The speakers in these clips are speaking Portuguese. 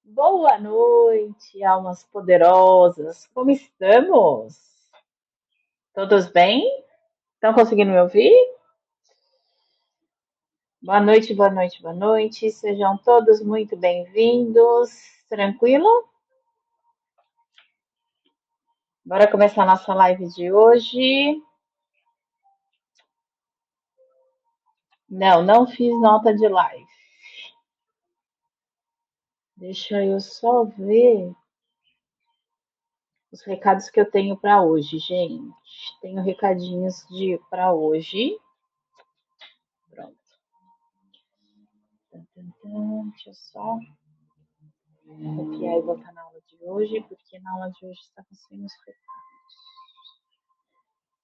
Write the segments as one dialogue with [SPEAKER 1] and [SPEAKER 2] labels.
[SPEAKER 1] Boa noite, almas poderosas. Como estamos? Todos bem? Estão conseguindo me ouvir? Boa noite, boa noite, boa noite. Sejam todos muito bem-vindos. Tranquilo? Bora começar a nossa live de hoje. Não fiz nota de live. Deixa eu só ver os recados que eu tenho para hoje, gente. Tenho recadinhos para hoje. Pronto. Deixa eu só copiar e botar na aula de hoje, porque na aula de hoje está sem os recados.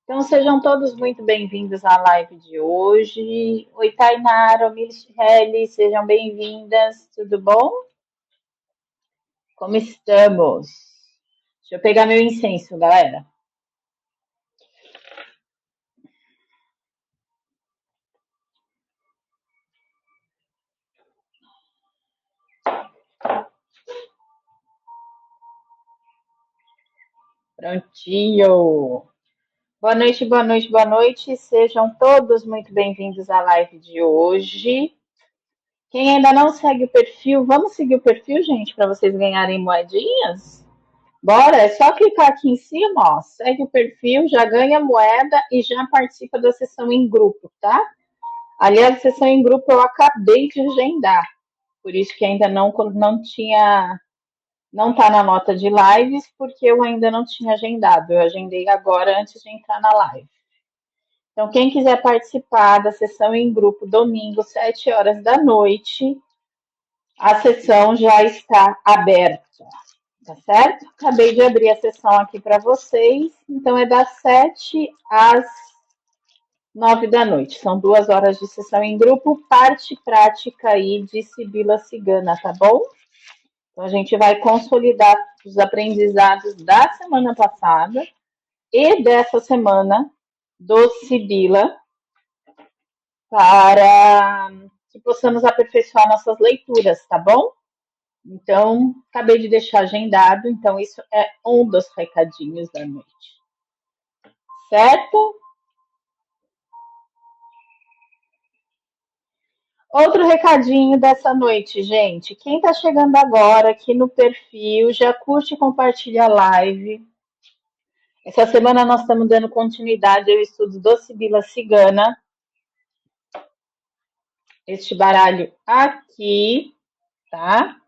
[SPEAKER 1] Então, sejam todos muito bem-vindos à live de hoje. Oi, Tainara, Michele, sejam bem-vindas, tudo bom? Como estamos? Deixa eu pegar meu incenso, galera. Prontinho. Boa noite, boa noite, boa noite. Sejam todos muito bem-vindos à live de hoje. Quem ainda não segue o perfil, vamos seguir o perfil, gente, para vocês ganharem moedinhas? Bora, é só clicar aqui em cima, ó, segue o perfil, já ganha moeda e já participa da sessão em grupo, tá? Aliás, a sessão em grupo eu acabei de agendar, por isso que ainda não tinha, não tá na nota de lives, porque eu ainda não tinha agendado. Eu agendei agora antes de entrar na live. Então, quem quiser participar da sessão em grupo domingo, 7 horas da noite, a sessão já está aberta. Tá certo? Acabei de abrir a sessão aqui para vocês. Então, é das 7 às 9 da noite. São 2 horas de sessão em grupo, parte prática aí de Sibila Cigana, tá bom? Então, a gente vai consolidar os aprendizados da semana passada e dessa semana do Sibila para que possamos aperfeiçoar nossas leituras, tá bom? Então, acabei de deixar agendado, então isso é um dos recadinhos da noite. Certo? Outro recadinho dessa noite, gente. Quem está chegando agora aqui no perfil, já curte e compartilha a live. Essa semana nós estamos dando continuidade ao estudo do Sibila Cigana. Este baralho aqui, tá?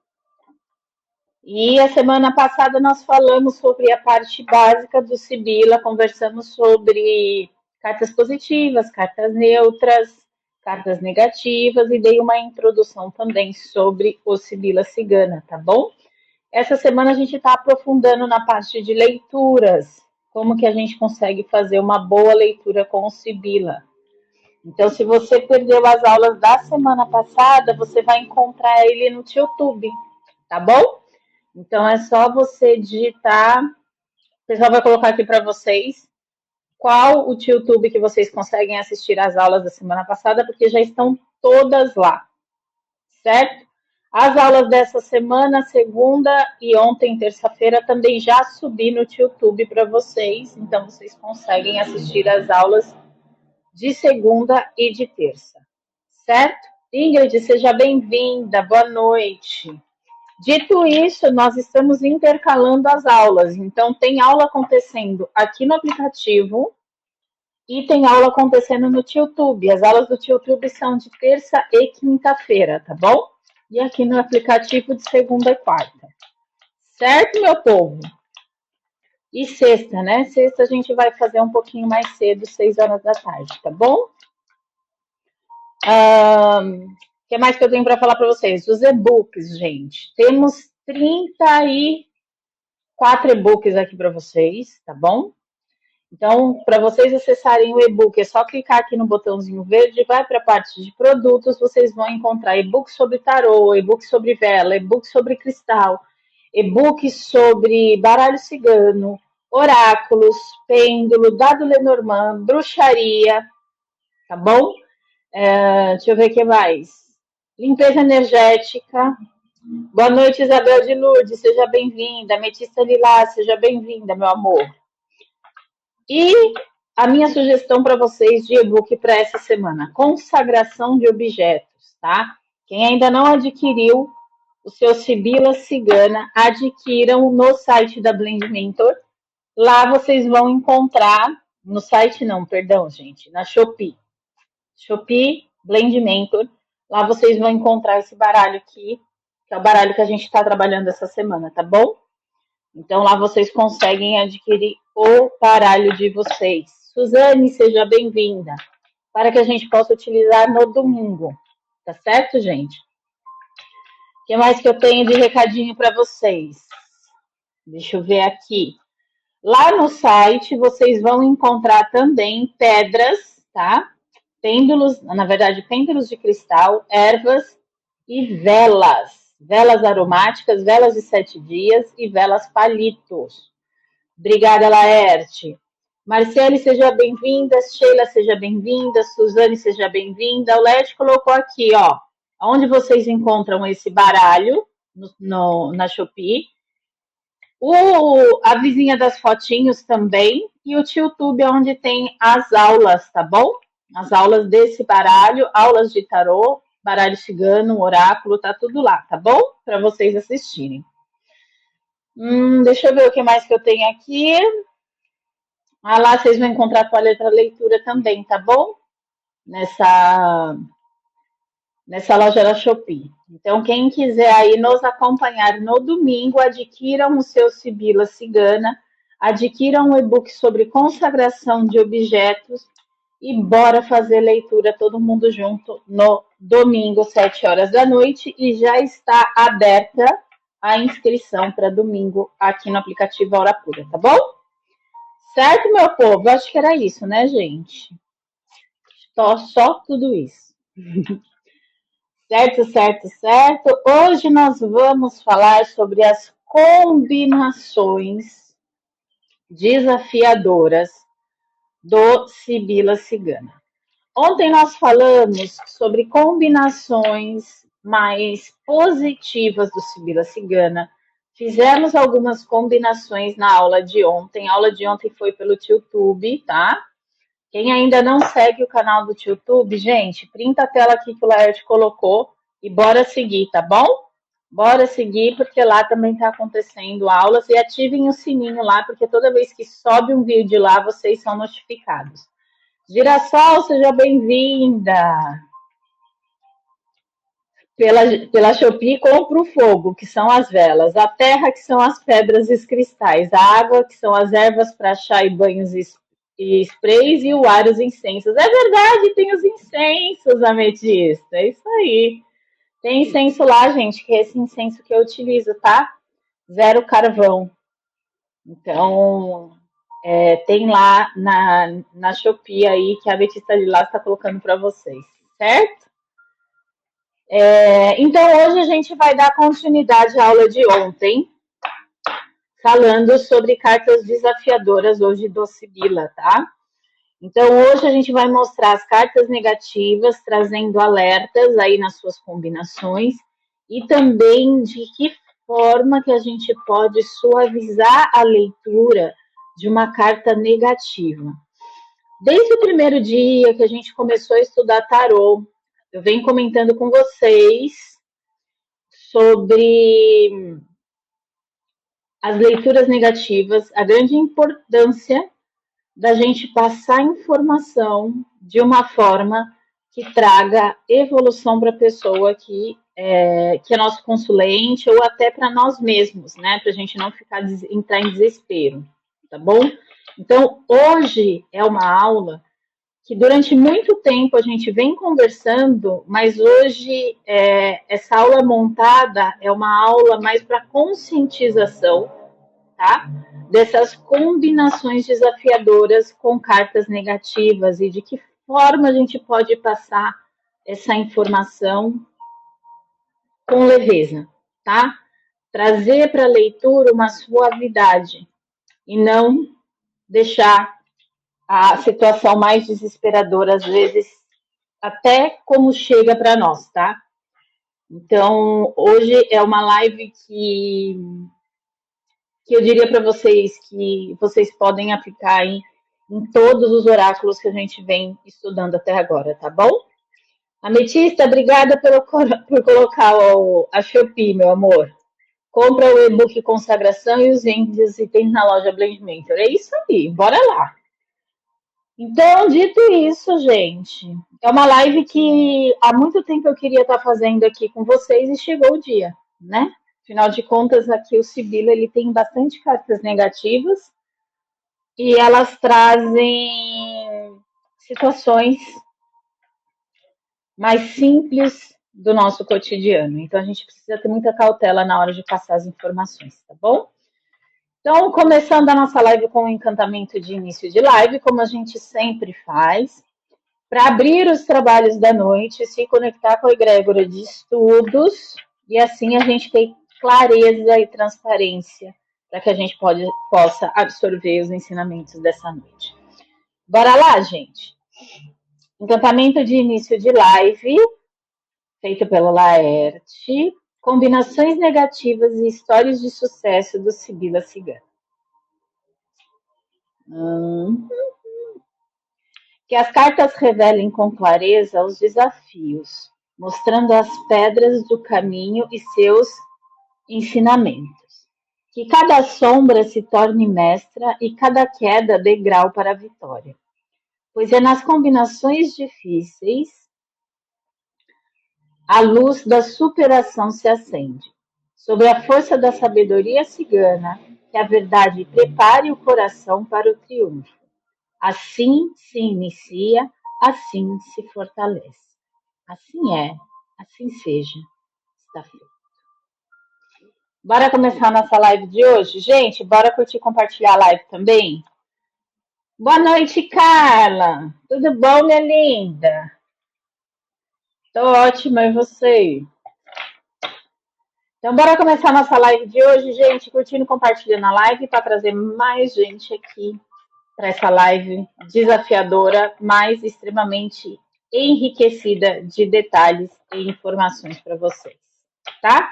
[SPEAKER 1] E a semana passada nós falamos sobre a parte básica do Sibila, conversamos sobre cartas positivas, cartas neutras, cartas negativas e dei uma introdução também sobre o Sibila Cigana, tá bom? Essa semana a gente está aprofundando na parte de leituras, como que a gente consegue fazer uma boa leitura com o Sibila. Então, se você perdeu as aulas da semana passada, você vai encontrar ele no YouTube, tá bom? Então é só você digitar. O pessoal vai colocar aqui para vocês qual o YouTube que vocês conseguem assistir às aulas da semana passada, porque já estão todas lá, certo? As aulas dessa semana, segunda e ontem, terça-feira, também já subi no YouTube para vocês, então vocês conseguem assistir às aulas de segunda e de terça, certo? Ingrid, seja bem-vinda, boa noite. Dito isso, nós estamos intercalando as aulas. Então, tem aula acontecendo aqui no aplicativo e tem aula acontecendo no YouTube. As aulas do YouTube são de terça e quinta-feira, tá bom? E aqui no aplicativo de segunda e quarta. Certo, meu povo? E sexta, né? Sexta a gente vai fazer um pouquinho mais cedo, 6 horas da tarde, tá bom? O que mais que eu tenho para falar para vocês? Os e-books, gente. Temos 34 e-books aqui para vocês, tá bom? Então, para vocês acessarem o e-book, é só clicar aqui no botãozinho verde, vai para a parte de produtos, vocês vão encontrar e-book sobre tarô, e-book sobre vela, e-book sobre cristal, e-book sobre baralho cigano, oráculos, pêndulo, dado Lenormand, bruxaria, tá bom? Deixa eu ver o que mais. Limpeza energética, Boa noite, Isabel de Lourdes, seja bem-vinda. Ametista Lilás, seja bem-vinda, meu amor. E a minha sugestão para vocês de e-book para essa semana: consagração de objetos, tá? Quem ainda não adquiriu o seu Sibila Cigana, adquiram no site da Blend Mentor. Lá vocês vão encontrar, no site não, perdão, gente, na Shopee. Shopee, Blend Mentor. Lá vocês vão encontrar esse baralho aqui, que é o baralho que a gente está trabalhando essa semana, tá bom? Então lá vocês conseguem adquirir o baralho de vocês. Suzane, seja bem-vinda, para que a gente possa utilizar no domingo. Tá certo, gente? O que mais que eu tenho de recadinho para vocês? Deixa eu ver aqui. Lá no site vocês vão encontrar também pedras, tá? Pêndulos, na verdade, pêndulos de cristal, ervas e velas. Velas aromáticas, velas de 7 dias e velas palitos. Obrigada, Laerte. Marcele, seja bem-vinda. Sheila, seja bem-vinda. Suzane, seja bem-vinda. O Laerte colocou aqui, ó, onde vocês encontram esse baralho na Shopee. A vizinha das fotinhos também. E o TeaTube, onde tem as aulas, tá bom? As aulas desse baralho, aulas de tarô, baralho cigano, oráculo, tá tudo lá, tá bom? Para vocês assistirem. Deixa eu ver o que mais que eu tenho aqui. Lá vocês vão encontrar a toalha para leitura também, tá bom? Nessa loja da Shopee. Então, quem quiser aí nos acompanhar no domingo, adquiram o seu Sibila Cigana, adquiram um e-book sobre consagração de objetos e bora fazer leitura todo mundo junto no domingo, 7 horas da noite, e já está aberta a inscrição para domingo aqui no aplicativo Aura Pura, tá bom? Certo, meu povo? Acho que era isso, né, gente? Só tudo isso. Certo, certo, certo. Hoje nós vamos falar sobre as combinações desafiadoras do Sibila Cigana. Ontem nós falamos sobre combinações mais positivas do Sibila Cigana. Fizemos algumas combinações na aula de ontem. A aula de ontem foi pelo YouTube, tá? Quem ainda não segue o canal do YouTube, gente, printa a tela aqui que o Laerte colocou e bora seguir, tá bom? Bora seguir, porque lá também está acontecendo aulas, e ativem o sininho lá, porque toda vez que sobe um vídeo lá, vocês são notificados. Girassol, seja bem-vinda! Pela Shopee, compra o fogo, que são as velas, a terra, que são as pedras e os cristais, a água, que são as ervas para chá e banhos e sprays, e o ar, os incensos. É verdade, tem os incensos, ametista, é isso aí. Tem incenso lá, gente, que é esse incenso que eu utilizo, tá? Zero carvão. Então, tem lá na Shopee aí, que a Betista Lilás está colocando para vocês, certo? Então, hoje a gente vai dar continuidade à aula de ontem, falando sobre cartas desafiadoras hoje do Sibila, tá? Então, hoje a gente vai mostrar as cartas negativas, trazendo alertas aí nas suas combinações, e também de que forma que a gente pode suavizar a leitura de uma carta negativa. Desde o primeiro dia que a gente começou a estudar tarô, eu venho comentando com vocês sobre as leituras negativas, a grande importância da gente passar informação de uma forma que traga evolução para a pessoa que é nosso consulente, ou até para nós mesmos, né? Para a gente não entrar em desespero, tá bom? Então, hoje é uma aula que durante muito tempo a gente vem conversando, mas hoje essa aula montada é uma aula mais para conscientização, tá? Dessas combinações desafiadoras com cartas negativas e de que forma a gente pode passar essa informação com leveza, tá? Trazer para a leitura uma suavidade e não deixar a situação mais desesperadora, às vezes, até como chega para nós, tá? Então, hoje é uma live que eu diria para vocês que vocês podem aplicar em todos os oráculos que a gente vem estudando até agora, tá bom? Ametista, obrigada por colocar a Shopee, meu amor. Compra o e-book Consagração e os índios e tem na loja Blend Mentor. É isso aí, bora lá. Então, dito isso, gente, é uma live que há muito tempo eu queria estar fazendo aqui com vocês e chegou o dia, né? Afinal de contas, aqui o Sibila ele tem bastante cartas negativas e elas trazem situações mais simples do nosso cotidiano. Então, a gente precisa ter muita cautela na hora de passar as informações, tá bom? Então, começando a nossa live com o encantamento de início de live, como a gente sempre faz, para abrir os trabalhos da noite, se conectar com a egrégora de estudos, e assim a gente tem clareza e transparência para que a gente possa absorver os ensinamentos dessa noite. Bora lá, gente? Encantamento de início de live, feito pelo Laerte, combinações negativas e histórias de sucesso do Sibila Cigana. Que as cartas revelem com clareza os desafios, mostrando as pedras do caminho e seus ensinamentos. Que cada sombra se torne mestra e cada queda degrau para a vitória. Pois é nas combinações difíceis a luz da superação se acende. Sobre a força da sabedoria cigana, que a verdade prepare o coração para o triunfo. Assim se inicia, assim se fortalece. Assim é, assim seja, está feito. Bora começar a nossa live de hoje? Gente, bora curtir e compartilhar a live também? Boa noite, Carla. Tudo bom, minha linda? Tô ótima, e você? Então, bora começar a nossa live de hoje, gente, curtindo e compartilhando a live para trazer mais gente aqui para essa live desafiadora, mas extremamente enriquecida de detalhes e informações para vocês, tá?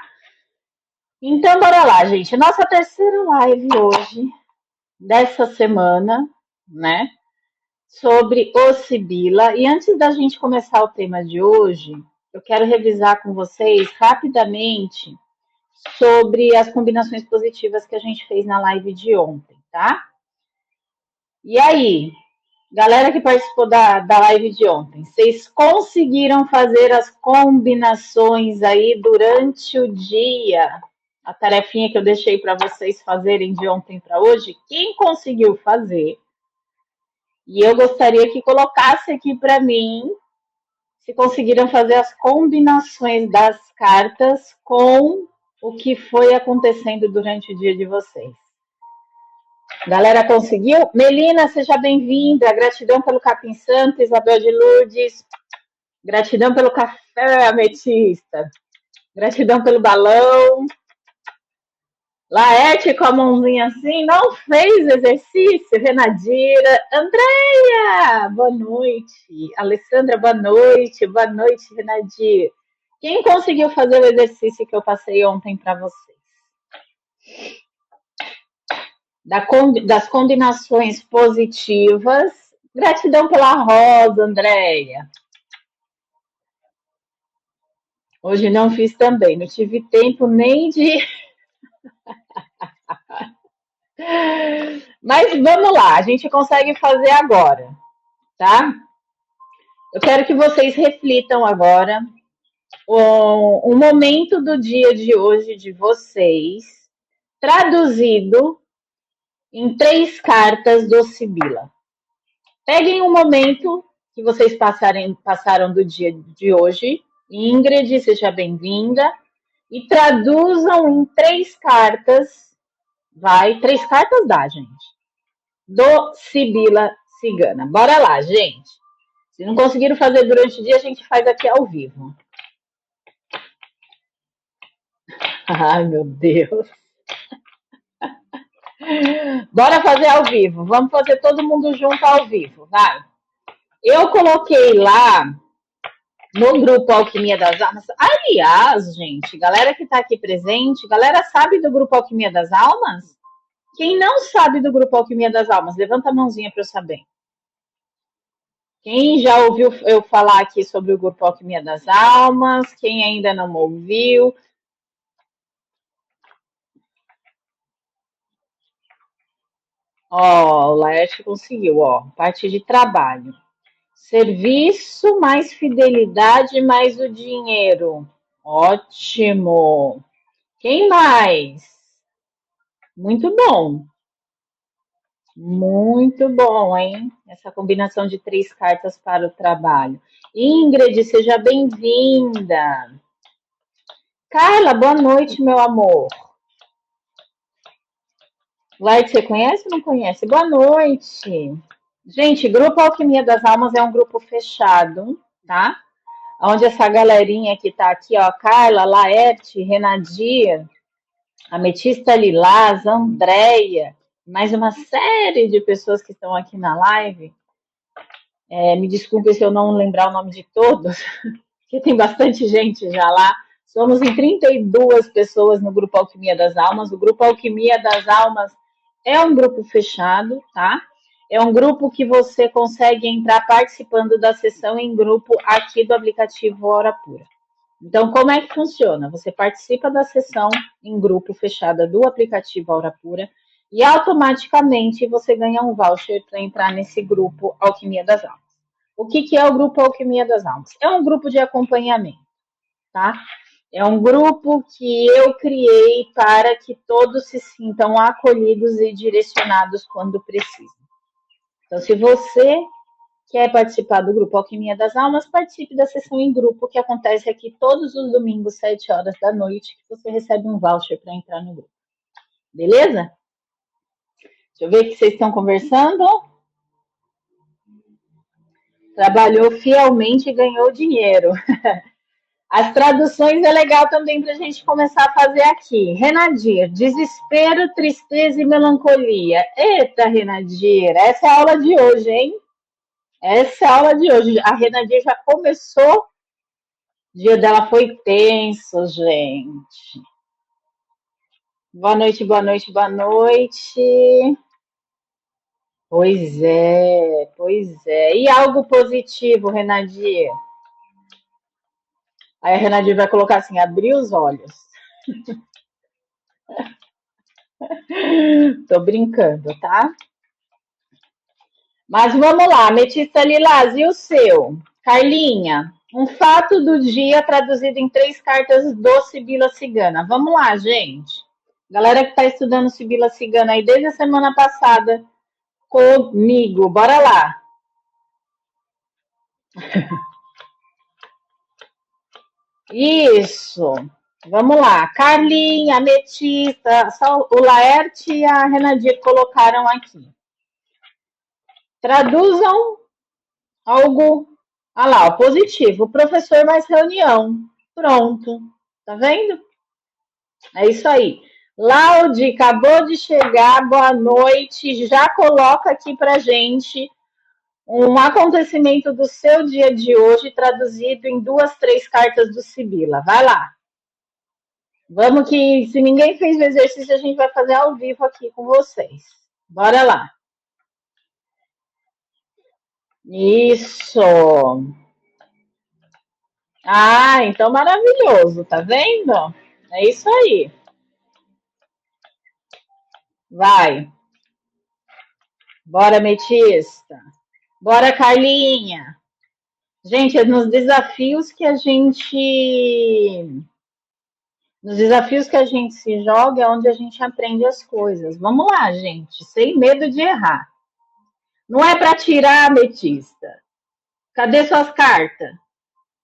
[SPEAKER 1] Então, bora lá, gente. Nossa terceira live hoje, dessa semana, né? Sobre o Sibila. E antes da gente começar o tema de hoje, eu quero revisar com vocês rapidamente sobre as combinações positivas que a gente fez na live de ontem, tá? E aí, galera que participou da live de ontem, vocês conseguiram fazer as combinações aí durante o dia? A tarefinha que eu deixei para vocês fazerem de ontem para hoje, quem conseguiu fazer? E eu gostaria que colocasse aqui para mim se conseguiram fazer as combinações das cartas com o que foi acontecendo durante o dia de vocês. Galera, conseguiu? Melina, seja bem-vinda. Gratidão pelo Capim Santo, Isabel de Lourdes. Gratidão pelo café, Ametista. Gratidão pelo balão. Laerte com a mãozinha assim, não fez exercício. Renadira. Andréia, boa noite. Alessandra, boa noite. Boa noite, Renadir. Quem conseguiu fazer o exercício que eu passei ontem para vocês? Das combinações positivas. Gratidão pela rosa, Andréia. Hoje não fiz também, não tive tempo nem de. Mas vamos lá, a gente consegue fazer agora, tá? Eu quero que vocês reflitam agora o momento do dia de hoje de vocês, traduzido em 3 cartas do Sibila. Peguem um momento que vocês passaram do dia de hoje. Ingrid, seja bem-vinda. E traduzam em 3 cartas. Vai, 3 cartas dá, gente. Do Sibila Cigana. Bora lá, gente. Se não conseguiram fazer durante o dia, a gente faz aqui ao vivo. Ai, meu Deus. Bora fazer ao vivo. Vamos fazer todo mundo junto ao vivo. Vai. Eu coloquei lá no grupo Alquimia das Almas. Aliás, gente, galera que está aqui presente, galera sabe do grupo Alquimia das Almas? Quem não sabe do grupo Alquimia das Almas, levanta a mãozinha para eu saber. Quem já ouviu eu falar aqui sobre o grupo Alquimia das Almas? Quem ainda não ouviu? Ó, o Laerte conseguiu, ó. Parte de trabalho. Serviço mais fidelidade mais o dinheiro. Ótimo. Quem mais? Muito bom. Muito bom, hein? Essa combinação de 3 cartas para o trabalho. Ingrid, seja bem-vinda. Carla, boa noite, meu amor. Light, você conhece ou não conhece? Boa noite. Gente, Grupo Alquimia das Almas é um grupo fechado, tá? Onde essa galerinha que tá aqui, ó, Carla, Laerte, Renadir, Ametista Lilás, Andréia, mais uma série de pessoas que estão aqui na live. Me desculpe se eu não lembrar o nome de todos, porque tem bastante gente já lá. Somos em 32 pessoas no Grupo Alquimia das Almas. O Grupo Alquimia das Almas é um grupo fechado, tá? É um grupo que você consegue entrar participando da sessão em grupo aqui do aplicativo Hora Pura. Então, como é que funciona? Você participa da sessão em grupo fechada do aplicativo Aura Pura e automaticamente você ganha um voucher para entrar nesse grupo Alquimia das Almas. O que é o grupo Alquimia das Almas? É um grupo de acompanhamento, tá? É um grupo que eu criei para que todos se sintam acolhidos e direcionados quando precisam. Então, se você quer participar do grupo Alquimia das Almas, participe da sessão em grupo que acontece aqui todos os domingos, 7 horas da noite, que você recebe um voucher para entrar no grupo. Beleza? Deixa eu ver o que vocês estão conversando. Trabalhou fielmente e ganhou dinheiro. As traduções é legal também para a gente começar a fazer aqui. Renadir, desespero, tristeza e melancolia. Eita, Renadir, essa é a aula de hoje, hein? Essa é a aula de hoje. A Renadir já começou. O dia dela foi tenso, gente. Boa noite, boa noite, boa noite. Pois é, pois é. E algo positivo, Renadir? Aí a Renadir vai colocar assim, abrir os olhos. Tô brincando, tá? Mas vamos lá, Ametista Lilás, e o seu? Carlinha, um fato do dia traduzido em 3 cartas do Sibila Cigana. Vamos lá, gente. Galera que está estudando Sibila Cigana aí desde a semana passada comigo, bora lá. Isso. Vamos lá. Carlinha, Ametista, só o Laerte e a Renadir colocaram aqui. Traduzam algo. Ah lá, o positivo. Professor mais reunião. Pronto. Tá vendo? É isso aí. Laudi, acabou de chegar. Boa noite. Já coloca aqui pra gente um acontecimento do seu dia de hoje traduzido em 2, 3 cartas do Sibila. Vai lá. Vamos que, se ninguém fez o exercício, a gente vai fazer ao vivo aqui com vocês. Bora lá. Isso. Ah, então maravilhoso, tá vendo? É isso aí. Vai. Bora, Metista. Bora, Carlinha. Gente, é nos desafios que a gente se joga é onde a gente aprende as coisas. Vamos lá, gente, sem medo de errar. Não é para tirar, Ametista. Cadê suas cartas?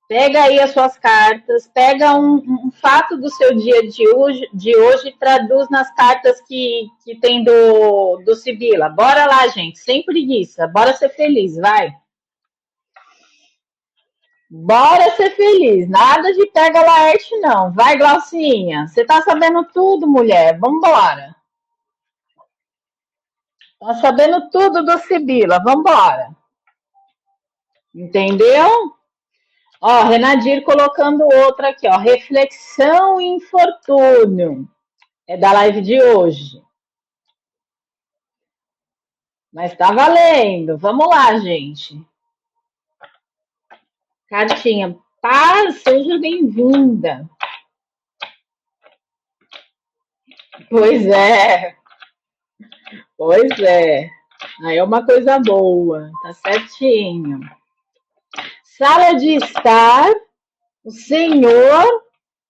[SPEAKER 1] Pega aí as suas cartas, pega um fato do seu dia de hoje e traduz nas cartas que tem do Sibila. Bora lá, gente, sem preguiça. Bora ser feliz, vai. Bora ser feliz. Nada de pega Laerte, não. Vai, Glaucinha. Você tá sabendo tudo, mulher. Vambora. Tá sabendo tudo do Sibila. Vambora. Entendeu? Ó, Renadir colocando outra aqui, ó. Reflexão e infortúnio. É da live de hoje. Mas tá valendo. Vamos lá, gente. Cartinha. Paz, seja bem-vinda. Pois é. Pois é. Aí é uma coisa boa. Tá certinho. Sala de estar, o Senhor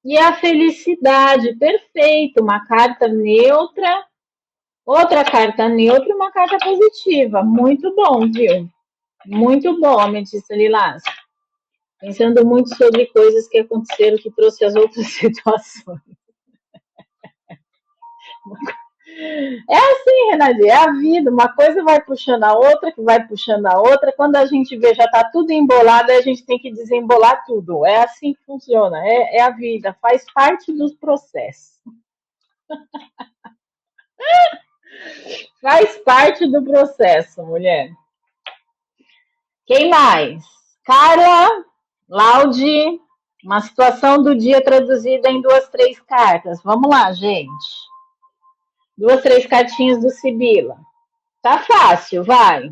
[SPEAKER 1] e a felicidade. Perfeito. Uma carta neutra, outra carta neutra e uma carta positiva. Muito bom, viu? Muito bom, Ametista Lilás. Pensando muito sobre coisas que aconteceram que trouxe as outras situações. É assim, Renate, é a vida. Uma coisa vai puxando a outra, que vai puxando a outra. Quando a gente vê já tá tudo embolado, a gente tem que desembolar tudo. É assim que funciona. É a vida. Faz parte dos processos. Faz parte do processo, mulher. Quem mais? Carla, Laude, uma situação do dia traduzida em 2, 3 cartas. Vamos lá, gente. 2, 3 cartinhas do Sibila. Tá fácil, vai.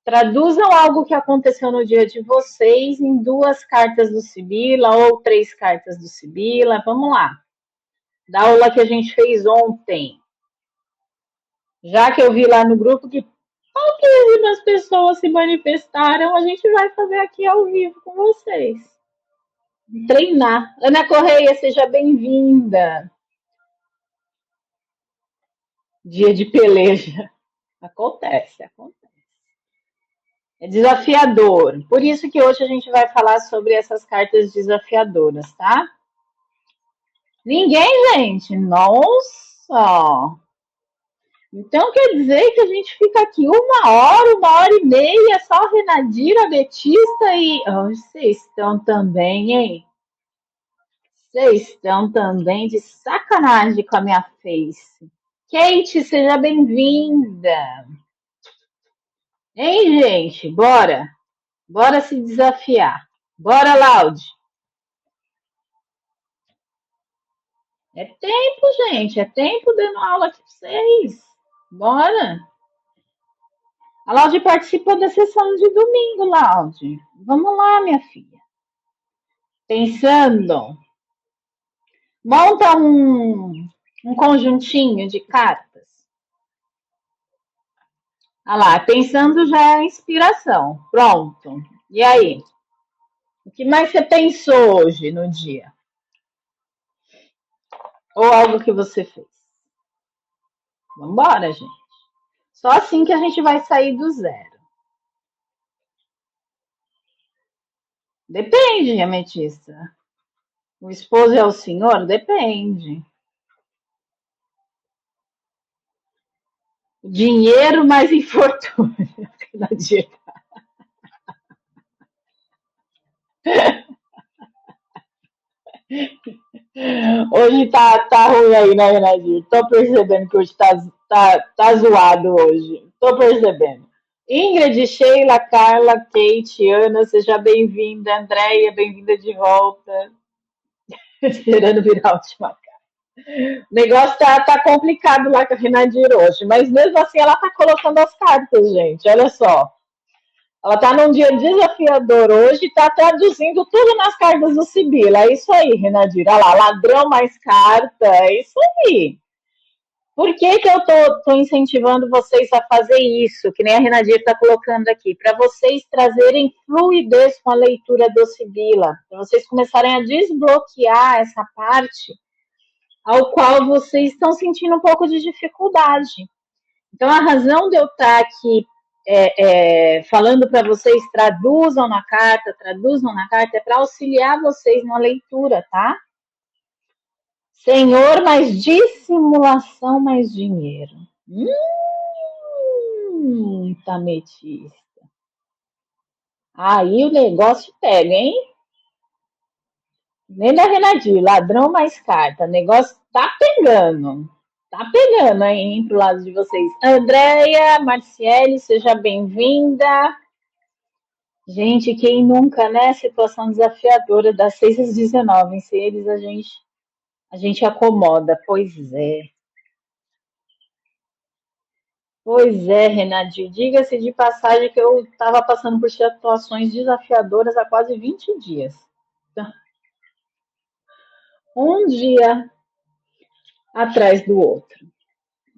[SPEAKER 1] Traduzam algo que aconteceu no dia de vocês em 2 cartas do Sibila ou 3 cartas do Sibila. Vamos lá. Da aula que a gente fez ontem. Já que eu vi lá no grupo que pouquíssimas pessoas se manifestaram, a gente vai fazer aqui ao vivo com vocês. Treinar. Ana Correia, seja bem-vinda. Dia de peleja. Acontece. É desafiador. Por isso que hoje a gente vai falar sobre essas cartas desafiadoras, tá? Ninguém, gente. Nossa! Então quer dizer que a gente fica aqui 1 hora e meia, só Renadira, Betista e. Oh, vocês estão também, hein? Vocês estão também de sacanagem com a minha face. Kate, seja bem-vinda. Hein, gente? Bora. Bora se desafiar. Bora, Laude. É tempo, gente. É tempo dando aula aqui pra vocês. Bora. A Laude participou da sessão de domingo, Laude. Vamos lá, minha filha. Pensando. Monta um conjuntinho de cartas. Ah lá, pensando já é inspiração. Pronto. E aí? O que mais você pensou hoje no dia? Ou algo que você fez? Vambora, gente. Só assim que a gente vai sair do zero. Depende, ametista. O esposo é o senhor? Depende. Dinheiro mais infortúnio. Hoje tá ruim aí, né, Renadinho? Tô percebendo que hoje tá zoado hoje. Tô percebendo. Ingrid, Sheila, Carla, Kate, Ana, seja bem-vinda. Andréia, bem-vinda de volta. Esperando virar a última carta. O negócio tá complicado lá com a Renadinho hoje, mas mesmo assim ela tá colocando as cartas, gente. Olha só. Ela está num dia desafiador hoje e está traduzindo tudo nas cartas do Sibila. É isso aí, Renadira. Olha lá, ladrão mais carta. É isso aí. Por que eu tô incentivando vocês a fazer isso? Que nem a Renadira está colocando aqui. Para vocês trazerem fluidez com a leitura do Sibila. Para vocês começarem a desbloquear essa parte ao qual vocês estão sentindo um pouco de dificuldade. Então, a razão de eu estar aqui falando para vocês, traduzam na carta, é para auxiliar vocês na leitura, tá? Senhor, mais dissimulação, mais dinheiro. Tá metista. Aí o negócio pega, hein? Nem da Renadinho, ladrão mais carta. O negócio tá pegando. Tá pegando aí, hein, pro lado de vocês. Andréia, Marciele, seja bem-vinda. Gente, quem nunca, né? Situação desafiadora das 6 às 19. Em eles a gente acomoda. Pois é. Pois é, Renatinho. Diga-se de passagem que eu estava passando por situações desafiadoras há quase 20 dias. Um dia atrás do outro.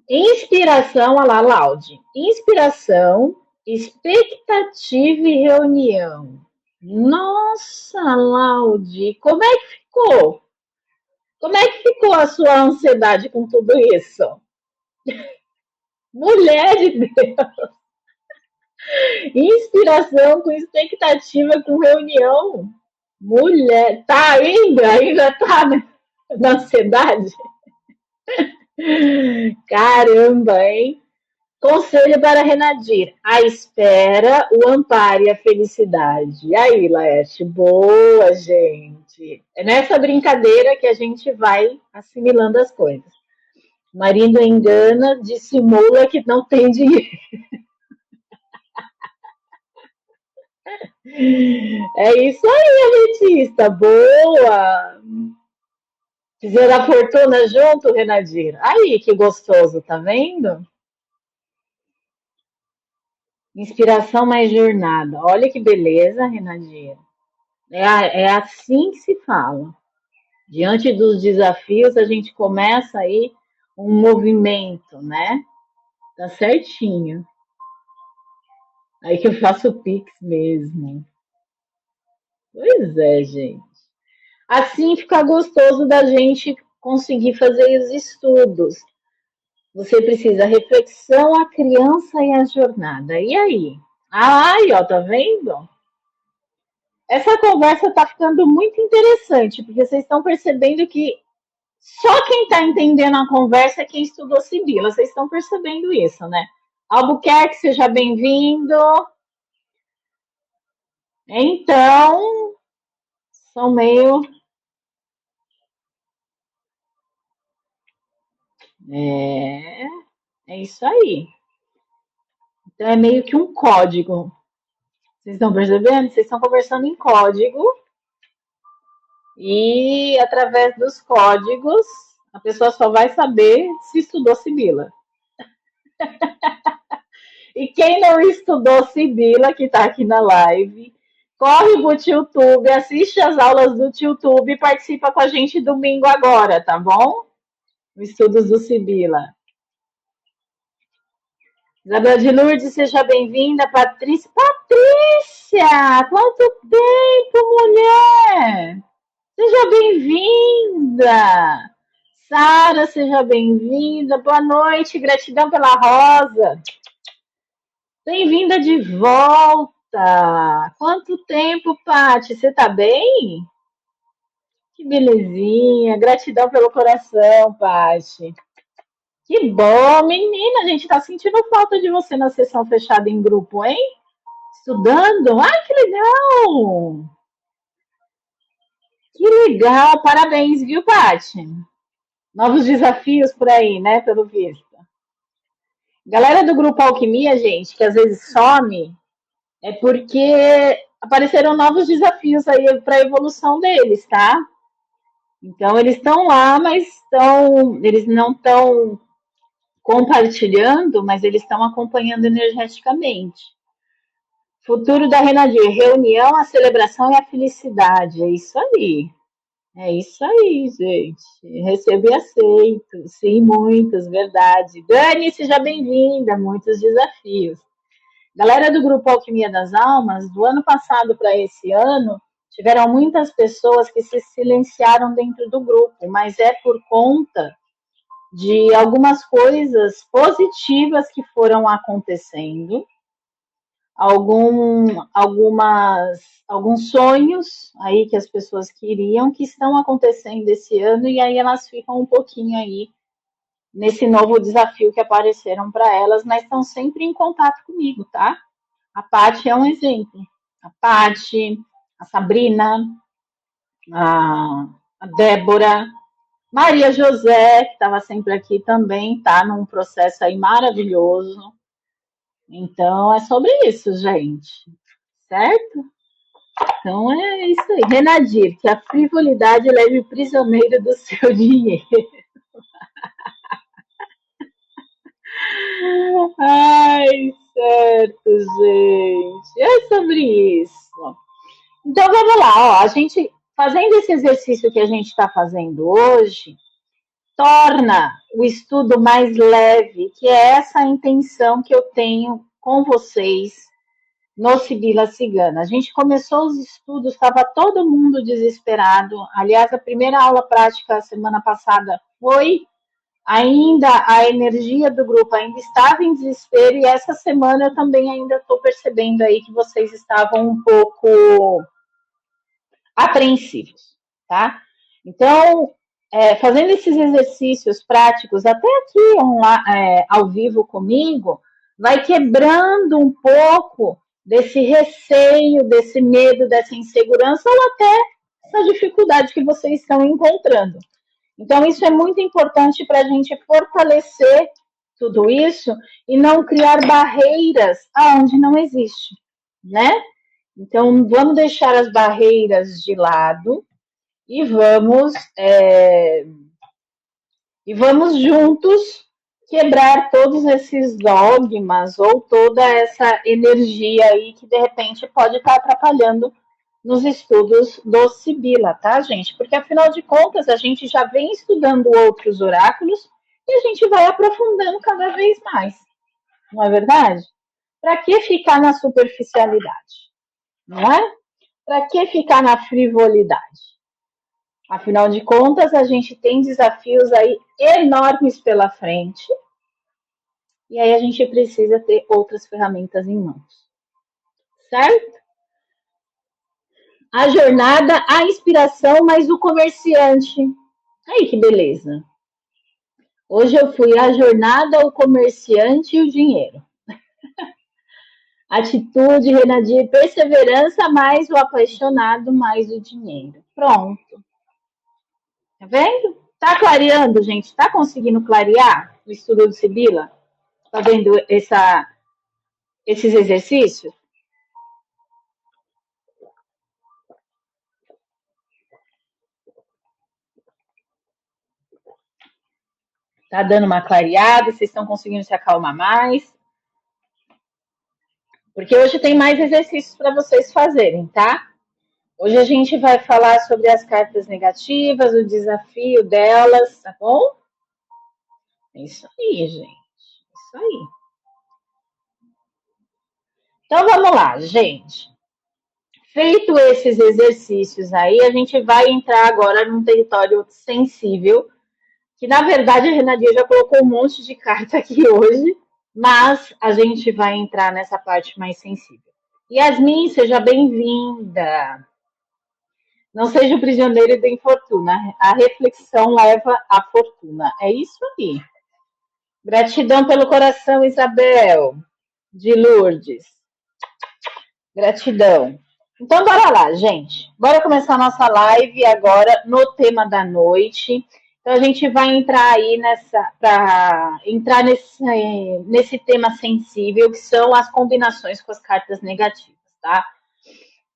[SPEAKER 1] Inspiração, olha lá, Laude. Inspiração, expectativa e reunião. Nossa, Laude, como é que ficou? Como é que ficou a sua ansiedade com tudo isso? Mulher de Deus, inspiração com expectativa com reunião. Mulher, tá ainda tá na ansiedade? Caramba, hein? Conselho para Renadir. A espera, o amparo e a felicidade. E aí, Laerte? Boa, gente. É nessa brincadeira que a gente vai assimilando as coisas. Marido engana, dissimula que não tem dinheiro. É isso aí, Ametista. Boa. Fizeram a fortuna junto, Renadir. Aí, que gostoso, tá vendo? Inspiração mais jornada. Olha que beleza, Renadir. É assim que se fala. Diante dos desafios, a gente começa aí um movimento, né? Tá certinho. Aí que eu faço o Pix mesmo. Pois é, gente. Assim fica gostoso da gente conseguir fazer os estudos. Você precisa reflexão, a criança e a jornada. E aí? Ah, aí, ó, tá vendo? Essa conversa tá ficando muito interessante, porque vocês estão percebendo que só quem está entendendo a conversa é quem estudou Sibila. Vocês estão percebendo isso, né? Albuquerque, seja bem-vindo. Então, são meio. É, é isso aí. Então, é meio que um código. Vocês estão percebendo? Vocês estão conversando em código e, através dos códigos, a pessoa só vai saber se estudou Sibila. E quem não estudou Sibila, que está aqui na live, corre pro YouTube, assiste as aulas do YouTube e participa com a gente domingo agora, tá bom? Estudos do Sibila. Isabel de Lourdes, seja bem-vinda. Patrícia. Patrícia! Quanto tempo, mulher! Seja bem-vinda! Sara, seja bem-vinda. Boa noite, gratidão pela rosa. Bem-vinda de volta! Quanto tempo, Paty? Você tá bem? Que belezinha! Gratidão pelo coração, Paty. Que bom, menina! A gente tá sentindo falta de você na sessão fechada em grupo, hein? Estudando? Ai, que legal! Que legal! Parabéns, viu, Paty? Novos desafios por aí, né? Pelo visto. Galera do grupo Alquimia, gente, que às vezes some, é porque apareceram novos desafios aí para a evolução deles, tá? Então eles estão lá, mas eles não estão compartilhando, mas eles estão acompanhando energeticamente. Futuro da Renadir, reunião, a celebração e a felicidade. É isso aí. É isso aí, gente. Recebo e aceito. Sim, muitos, verdade. Dani, seja bem-vinda. Muitos desafios. Galera do Grupo Alquimia das Almas, do ano passado para esse ano, tiveram muitas pessoas que se silenciaram dentro do grupo, mas é por conta de algumas coisas positivas que foram acontecendo, alguns sonhos aí que as pessoas queriam que estão acontecendo esse ano e aí elas ficam um pouquinho aí nesse novo desafio que apareceram para elas, mas estão sempre em contato comigo, tá? A Paty é um exemplo. A Paty, a Sabrina, a Débora, Maria José, que estava sempre aqui também, tá num processo aí maravilhoso. Então, é sobre isso, gente. certo? Então é isso aí. Renadir, que a frivolidade leve prisioneiro do seu dinheiro. Ai, certo, gente. É sobre isso. Então vamos lá, ó. A gente fazendo esse exercício que a gente está fazendo hoje, torna o estudo mais leve, que é essa a intenção que eu tenho com vocês no Sibila Cigana. A gente começou os estudos, estava todo mundo desesperado. Aliás, a primeira aula prática semana passada foi ainda a energia do grupo ainda estava em desespero e essa semana eu também ainda estou percebendo aí que vocês estavam um pouco apreensivos, tá? Então, fazendo esses exercícios práticos, até aqui ao vivo comigo, vai quebrando um pouco desse receio, desse medo, dessa insegurança ou até essa dificuldade que vocês estão encontrando. Então, isso é muito importante para a gente fortalecer tudo isso e não criar barreiras aonde não existe, né? Então, vamos deixar as barreiras de lado e vamos juntos quebrar todos esses dogmas ou toda essa energia aí que de repente pode estar atrapalhando nos estudos do Sibila, tá, gente? Porque afinal de contas a gente já vem estudando outros oráculos e a gente vai aprofundando cada vez mais, não é verdade? Para que ficar na superficialidade, não é? Para que ficar na frivolidade? Afinal de contas, a gente tem desafios aí enormes pela frente e aí a gente precisa ter outras ferramentas em mãos, certo? A jornada, a inspiração, mas o comerciante. Aí que beleza. Hoje eu fui a jornada, o comerciante e o dinheiro. Atitude, Renadir, perseverança, mais o apaixonado, mais o dinheiro. Pronto. Tá vendo? Tá clareando, gente? Tá conseguindo clarear o estudo do Sibila? Tá vendo esses exercícios? Tá dando uma clareada? Vocês estão conseguindo se acalmar mais? Porque hoje tem mais exercícios para vocês fazerem, tá? Hoje a gente vai falar sobre as cartas negativas, o desafio delas, tá bom? É isso aí, gente. Isso aí. Então vamos lá, gente. Feito esses exercícios aí, a gente vai entrar agora num território sensível, que na verdade a Renadia já colocou um monte de carta aqui hoje, mas a gente vai entrar nessa parte mais sensível. Yasmin, seja bem-vinda. Não seja o prisioneiro da infortuna. A reflexão leva à fortuna. É isso aí. Gratidão pelo coração, Isabel, de Lourdes. Gratidão. Então, bora lá, gente. Bora começar a nossa live agora no tema da noite. Então, a gente vai entrar aí para entrar nesse tema sensível, que são as combinações com as cartas negativas, tá?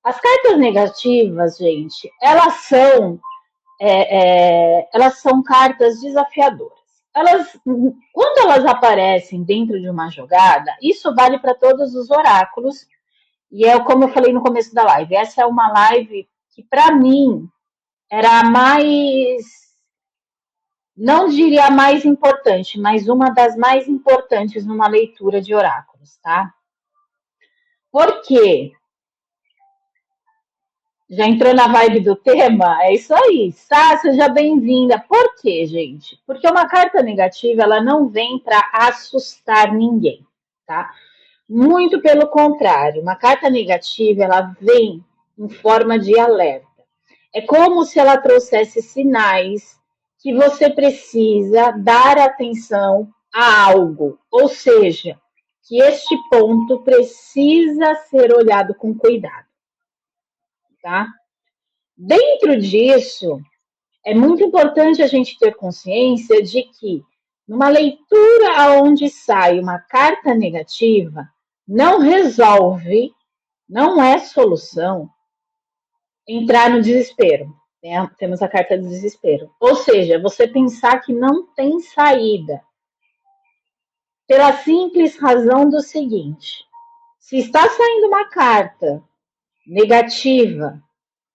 [SPEAKER 1] As cartas negativas, gente, elas são cartas desafiadoras. Quando elas aparecem dentro de uma jogada, isso vale para todos os oráculos. E é como eu falei no começo da live, essa é uma live que, para mim, era a mais, não diria a mais importante, mas uma das mais importantes numa leitura de oráculos, tá? Por quê? Já entrou na vibe do tema? É isso aí. Sá, seja bem-vinda. Por quê, gente? Porque uma carta negativa, ela não vem para assustar ninguém, tá? Muito pelo contrário, uma carta negativa, ela vem em forma de alerta. É como se ela trouxesse sinais que você precisa dar atenção a algo, ou seja, que este ponto precisa ser olhado com cuidado, tá? Dentro disso, é muito importante a gente ter consciência de que numa leitura onde sai uma carta negativa, não resolve Não é solução entrar no desespero. Temos a carta do desespero. Ou seja, você pensar que não tem saída. Pela simples razão do seguinte: se está saindo uma carta negativa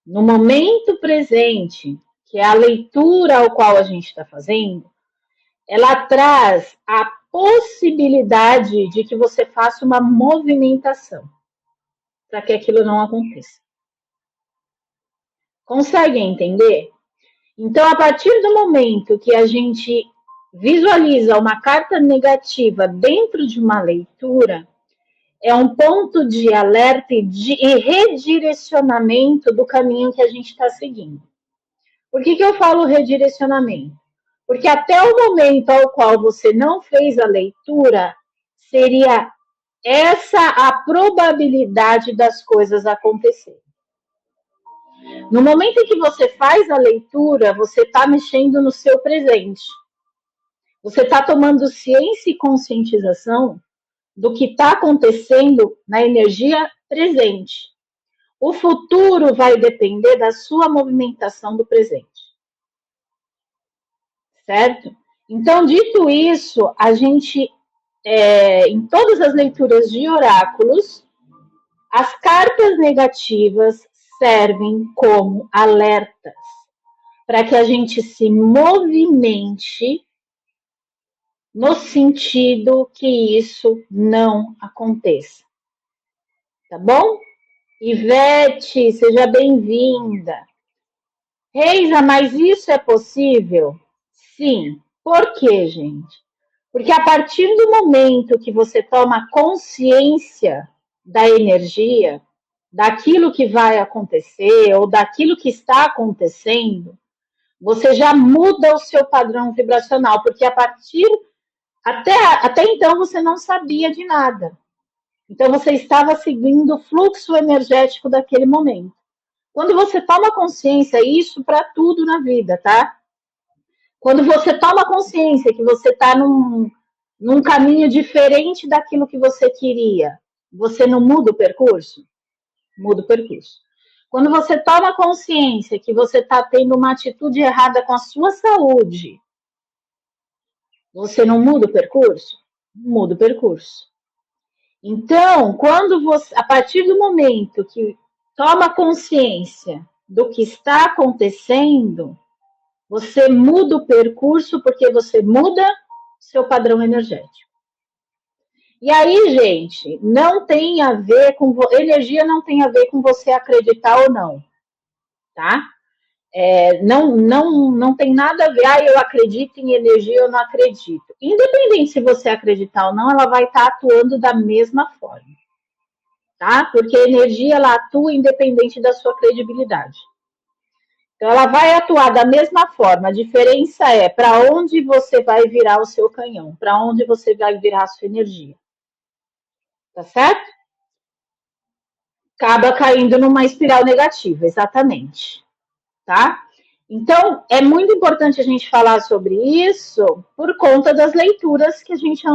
[SPEAKER 1] no momento presente, que é a leitura ao qual a gente está fazendo, ela traz a possibilidade de que você faça uma movimentação para que aquilo não aconteça. Conseguem entender? Então, a partir do momento que a gente visualiza uma carta negativa dentro de uma leitura, é um ponto de alerta e redirecionamento do caminho que a gente está seguindo. Por que eu falo redirecionamento? Porque até o momento ao qual você não fez a leitura, seria essa a probabilidade das coisas acontecerem. No momento em que você faz a leitura, você está mexendo no seu presente. Você está tomando ciência e conscientização do que está acontecendo na energia presente. O futuro vai depender da sua movimentação do presente. Certo? Então, dito isso, a gente, em todas as leituras de oráculos, as cartas negativas servem como alertas para que a gente se movimente no sentido que isso não aconteça. Tá bom? Ivete, seja bem-vinda. Reisa, mas isso é possível? Sim. Por quê, gente? Porque a partir do momento que você toma consciência da energia, daquilo que vai acontecer ou daquilo que está acontecendo, você já muda o seu padrão vibracional, porque a partir até então você não sabia de nada. Então você estava seguindo o fluxo energético daquele momento. Quando você toma consciência, isso para tudo na vida, tá? Quando você toma consciência que você está num caminho diferente daquilo que você queria, você não muda o percurso? Muda o percurso. Quando você toma consciência que você está tendo uma atitude errada com a sua saúde, você não muda o percurso? Muda o percurso. Então, quando você, a partir do momento que toma consciência do que está acontecendo, você muda o percurso porque você muda seu padrão energético. E aí, gente, não tem a ver com energia, não tem a ver com você acreditar ou não, tá? Não tem nada a ver, eu acredito em energia ou não acredito. Independente se você acreditar ou não, ela vai estar atuando da mesma forma, tá? Porque a energia, ela atua independente da sua credibilidade. Então, ela vai atuar da mesma forma. A diferença é para onde você vai virar o seu canhão, para onde você vai virar a sua energia. Tá certo? Acaba caindo numa espiral negativa, exatamente. Tá? Então, é muito importante a gente falar sobre isso por conta das leituras que a gente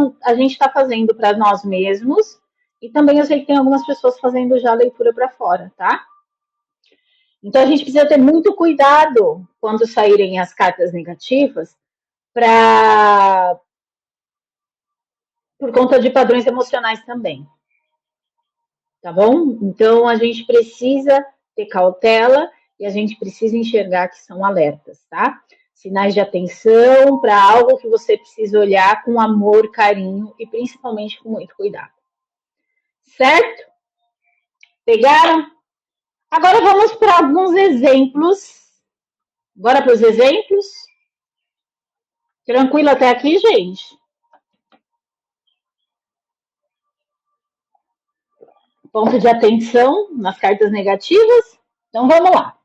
[SPEAKER 1] está fazendo para nós mesmos. E também eu sei que tem algumas pessoas fazendo já leitura para fora, tá? Então, a gente precisa ter muito cuidado quando saírem as cartas negativas, por conta de padrões emocionais também. Tá bom? Então, a gente precisa ter cautela e a gente precisa enxergar que são alertas, tá? Sinais de atenção para algo que você precisa olhar com amor, carinho e principalmente com muito cuidado. Certo? Pegaram? Agora vamos para alguns exemplos. Bora para os exemplos? Tranquilo até aqui, gente? Ponto de atenção nas cartas negativas? Então vamos lá.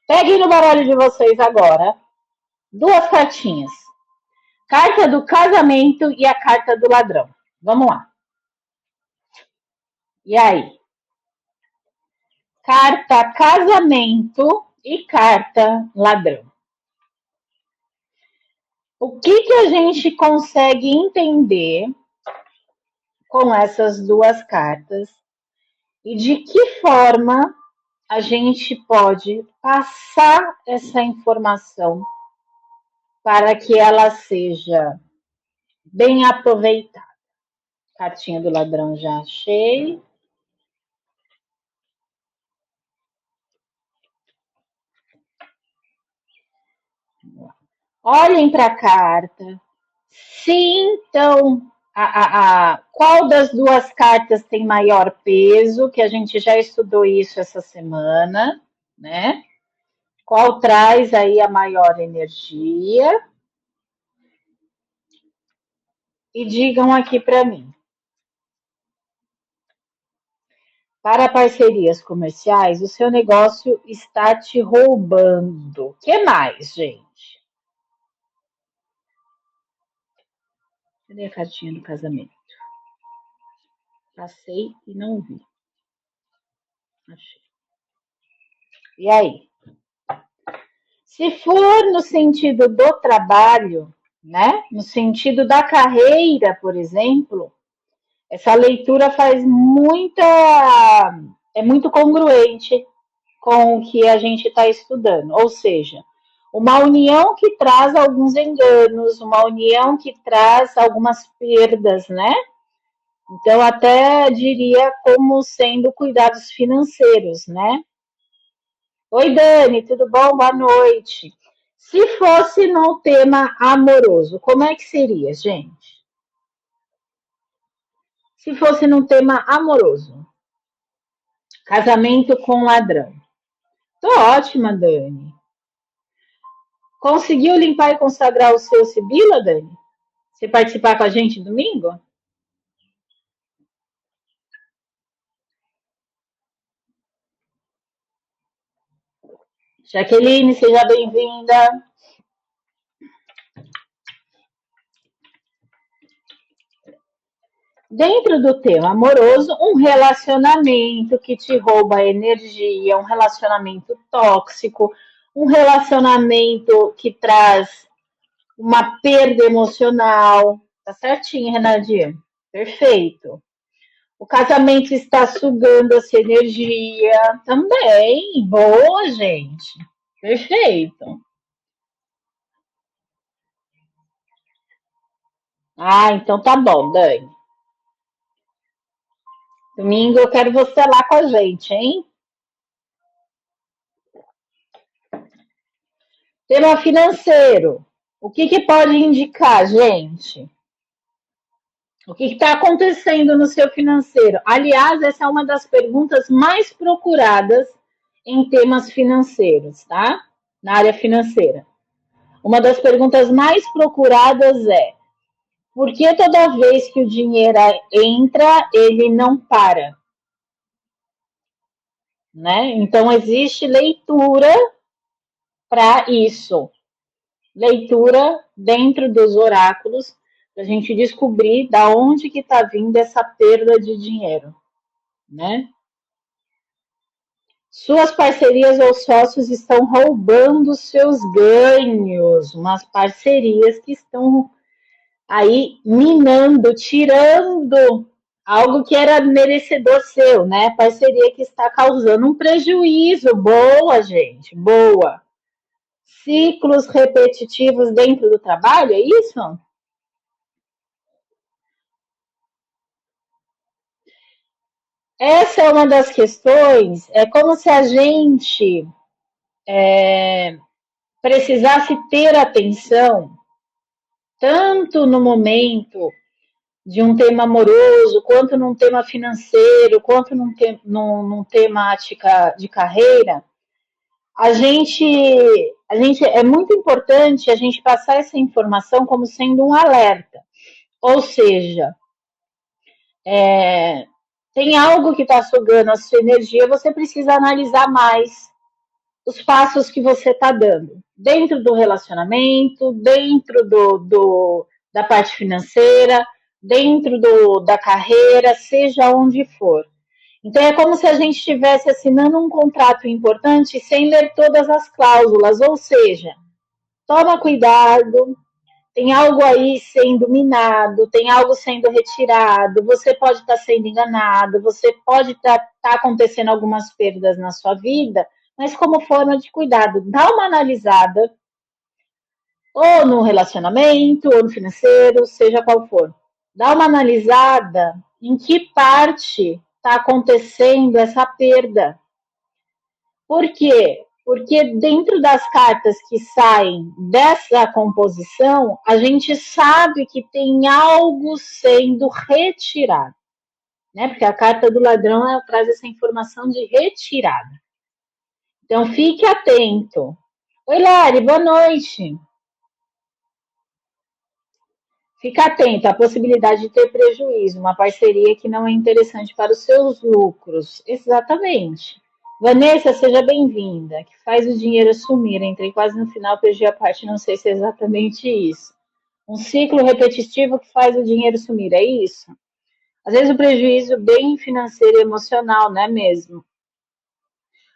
[SPEAKER 1] Peguem no baralho de vocês agora duas cartinhas. Carta do casamento e a carta do ladrão. Vamos lá. E aí? Carta casamento e carta ladrão. O que a gente consegue entender com essas duas cartas e de que forma a gente pode passar essa informação para que ela seja bem aproveitada. Cartinha do ladrão já achei. Olhem para a carta. Sintam qual das duas cartas tem maior peso, que a gente já estudou isso essa semana, né? Qual traz aí a maior energia? E digam aqui para mim. Para parcerias comerciais, o seu negócio está te roubando. O que mais, gente? Cadê a cartinha do casamento? Passei e não vi. Achei. E aí? Se for no sentido do trabalho, né? No sentido da carreira, por exemplo, essa leitura é muito congruente com o que a gente está estudando. Ou seja, uma união que traz alguns enganos, uma união que traz algumas perdas, né? Então, até diria como sendo cuidados financeiros, né? Oi, Dani, tudo bom? Boa noite. Se fosse no tema amoroso, como é que seria, gente? Se fosse no tema amoroso, casamento com ladrão. Tô ótima, Dani. Conseguiu limpar e consagrar o seu Sibila, Dani? Você participar com a gente domingo? Jaqueline, seja bem-vinda. Dentro do tema amoroso, um relacionamento que te rouba energia, um relacionamento tóxico, um relacionamento que traz uma perda emocional. Tá certinho, Renadia? Perfeito. O casamento está sugando essa energia também. Boa, gente. Perfeito. Ah, então tá bom, Dani. Domingo eu quero você lá com a gente, hein? Tema financeiro. O que, que pode indicar, gente? O que está acontecendo no seu financeiro? Aliás, essa é uma das perguntas mais procuradas em temas financeiros, tá? Na área financeira. Uma das perguntas mais procuradas é: por que toda vez que o dinheiro entra, ele não para? Né? Então, existe leitura para isso. Leitura dentro dos oráculos para a gente descobrir da onde que está vindo essa perda de dinheiro, né? Suas parcerias ou sócios estão roubando seus ganhos, umas parcerias que estão aí minando, tirando algo que era merecedor seu, né? Parceria que está causando um prejuízo. Boa, gente, boa. Ciclos repetitivos dentro do trabalho, é isso? Essa é uma das questões, é como se a gente precisasse ter atenção tanto no momento de um tema amoroso, quanto num tema financeiro, quanto num temática de carreira, a gente é muito importante a gente passar essa informação como sendo um alerta. Ou seja, tem algo que está sugando a sua energia, você precisa analisar mais os passos que você está dando dentro do relacionamento, dentro da parte financeira, dentro da carreira, seja onde for. Então é como se a gente estivesse assinando um contrato importante sem ler todas as cláusulas, ou seja, toma cuidado, tem algo aí sendo minado, tem algo sendo retirado, você pode estar sendo enganado, você pode estar acontecendo algumas perdas na sua vida, mas como forma de cuidado, dá uma analisada, ou no relacionamento, ou no financeiro, seja qual for. Dá uma analisada em que parte está acontecendo essa perda. Por quê? Porque dentro das cartas que saem dessa composição, a gente sabe que tem algo sendo retirado, né? Porque a carta do ladrão ela traz essa informação de retirada. Então fique atento. Oi, Lari, boa noite. Fica atento à possibilidade de ter prejuízo, uma parceria que não é interessante para os seus lucros. Exatamente. Vanessa, seja bem-vinda. Que faz o dinheiro sumir. Entrei quase no final, perdi a parte, não sei se é exatamente isso. Um ciclo repetitivo que faz o dinheiro sumir, é isso? Às vezes o prejuízo bem financeiro e emocional, não é mesmo?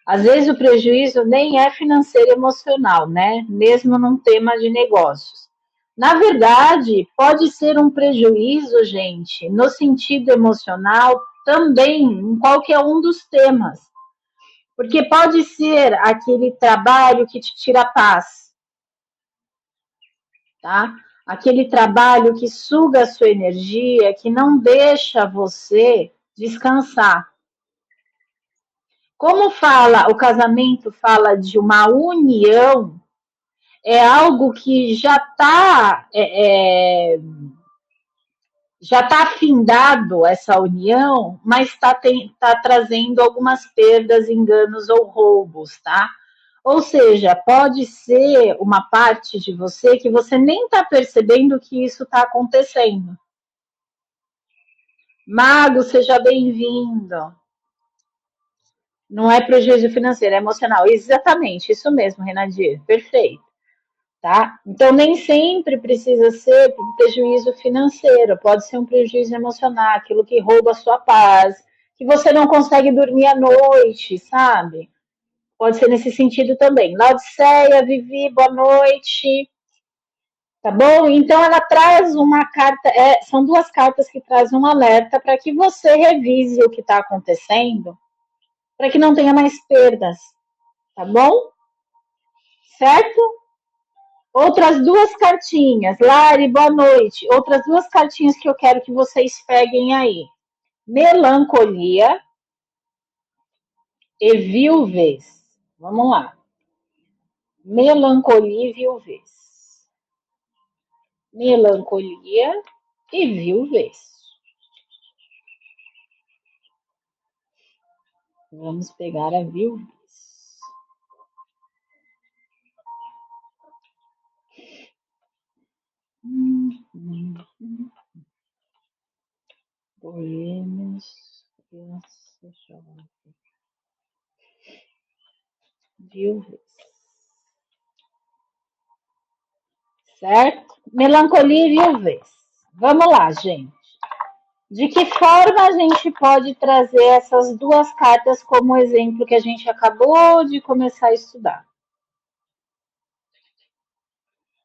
[SPEAKER 1] Às vezes o prejuízo nem é financeiro e emocional, né? Mesmo num tema de negócios. Na verdade, pode ser um prejuízo, gente, no sentido emocional também, em qualquer um dos temas. Porque pode ser aquele trabalho que te tira a paz, tá? Aquele trabalho que suga a sua energia, que não deixa você descansar. Como fala, o casamento fala de uma união, é algo que já está afindado essa união, mas tá trazendo algumas perdas, enganos ou roubos, tá? Ou seja, pode ser uma parte de você que você nem está percebendo que isso está acontecendo. Mago, seja bem-vindo. Não é prejuízo financeiro, é emocional. Exatamente, isso mesmo, Renadir. Perfeito. Tá? Então, nem sempre precisa ser um prejuízo financeiro, pode ser um prejuízo emocional, aquilo que rouba a sua paz, que você não consegue dormir à noite, sabe? Pode ser nesse sentido também. Laodiceia, Vivi, boa noite. Tá bom? Então, ela traz uma carta, são duas cartas que trazem um alerta para que você revise o que está acontecendo, para que não tenha mais perdas, tá bom? Certo? Outras duas cartinhas. Lari, boa noite. Outras duas cartinhas que eu quero que vocês peguem aí. Melancolia e viuvez. Vamos lá. Melancolia e viuvez. Melancolia e viuvez. Vamos pegar a viuvez. Poemas. Viuvez. Certo? Melancolia e viuvez. Vamos lá, gente. De que forma a gente pode trazer essas duas cartas como exemplo que a gente acabou de começar a estudar?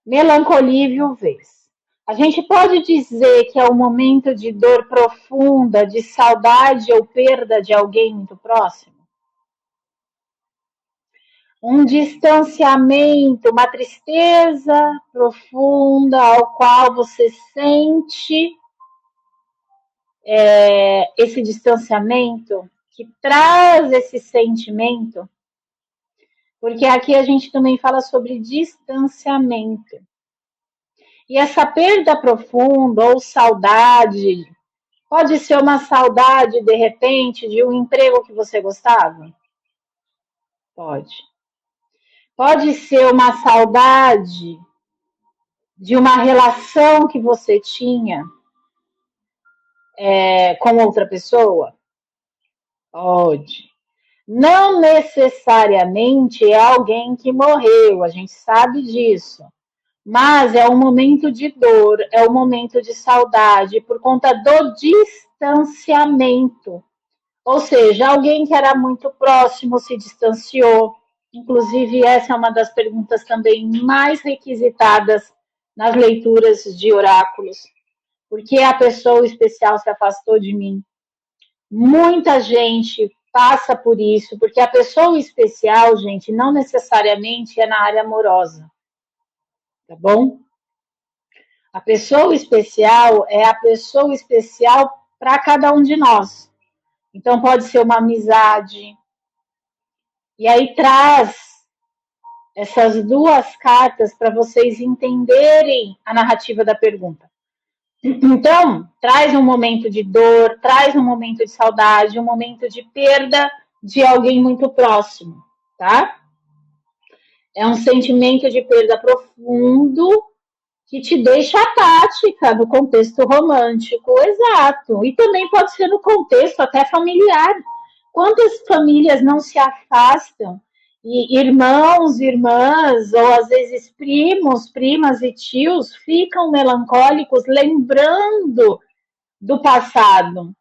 [SPEAKER 1] Melancolia e viuvez. A gente pode dizer que é um momento de dor profunda, de saudade ou perda de alguém muito próximo? Um distanciamento, uma tristeza profunda ao qual você sente esse distanciamento, que traz esse sentimento, porque aqui a gente também fala sobre distanciamento. E essa perda profunda ou saudade, pode ser uma saudade, de repente, de um emprego que você gostava? Pode. Pode ser uma saudade de uma relação que você tinha com outra pessoa? Pode. Não necessariamente é alguém que morreu, a gente sabe disso. Mas é um momento de dor, é um momento de saudade por conta do distanciamento. Ou seja, alguém que era muito próximo se distanciou. Inclusive, essa é uma das perguntas também mais requisitadas nas leituras de oráculos. Porque a pessoa especial se afastou de mim. Muita gente passa por isso, porque a pessoa especial, gente, não necessariamente é na área amorosa, tá bom? A pessoa especial é a pessoa especial para cada um de nós. Então pode ser uma amizade. E aí traz essas duas cartas para vocês entenderem a narrativa da pergunta. Então, traz um momento de dor, traz um momento de saudade, um momento de perda de alguém muito próximo, tá? É um sentimento de perda profundo que te deixa apática no contexto romântico, exato. E também pode ser no contexto até familiar. Quantas famílias não se afastam? E irmãos, irmãs, ou às vezes primos, primas e tios ficam melancólicos lembrando do passado.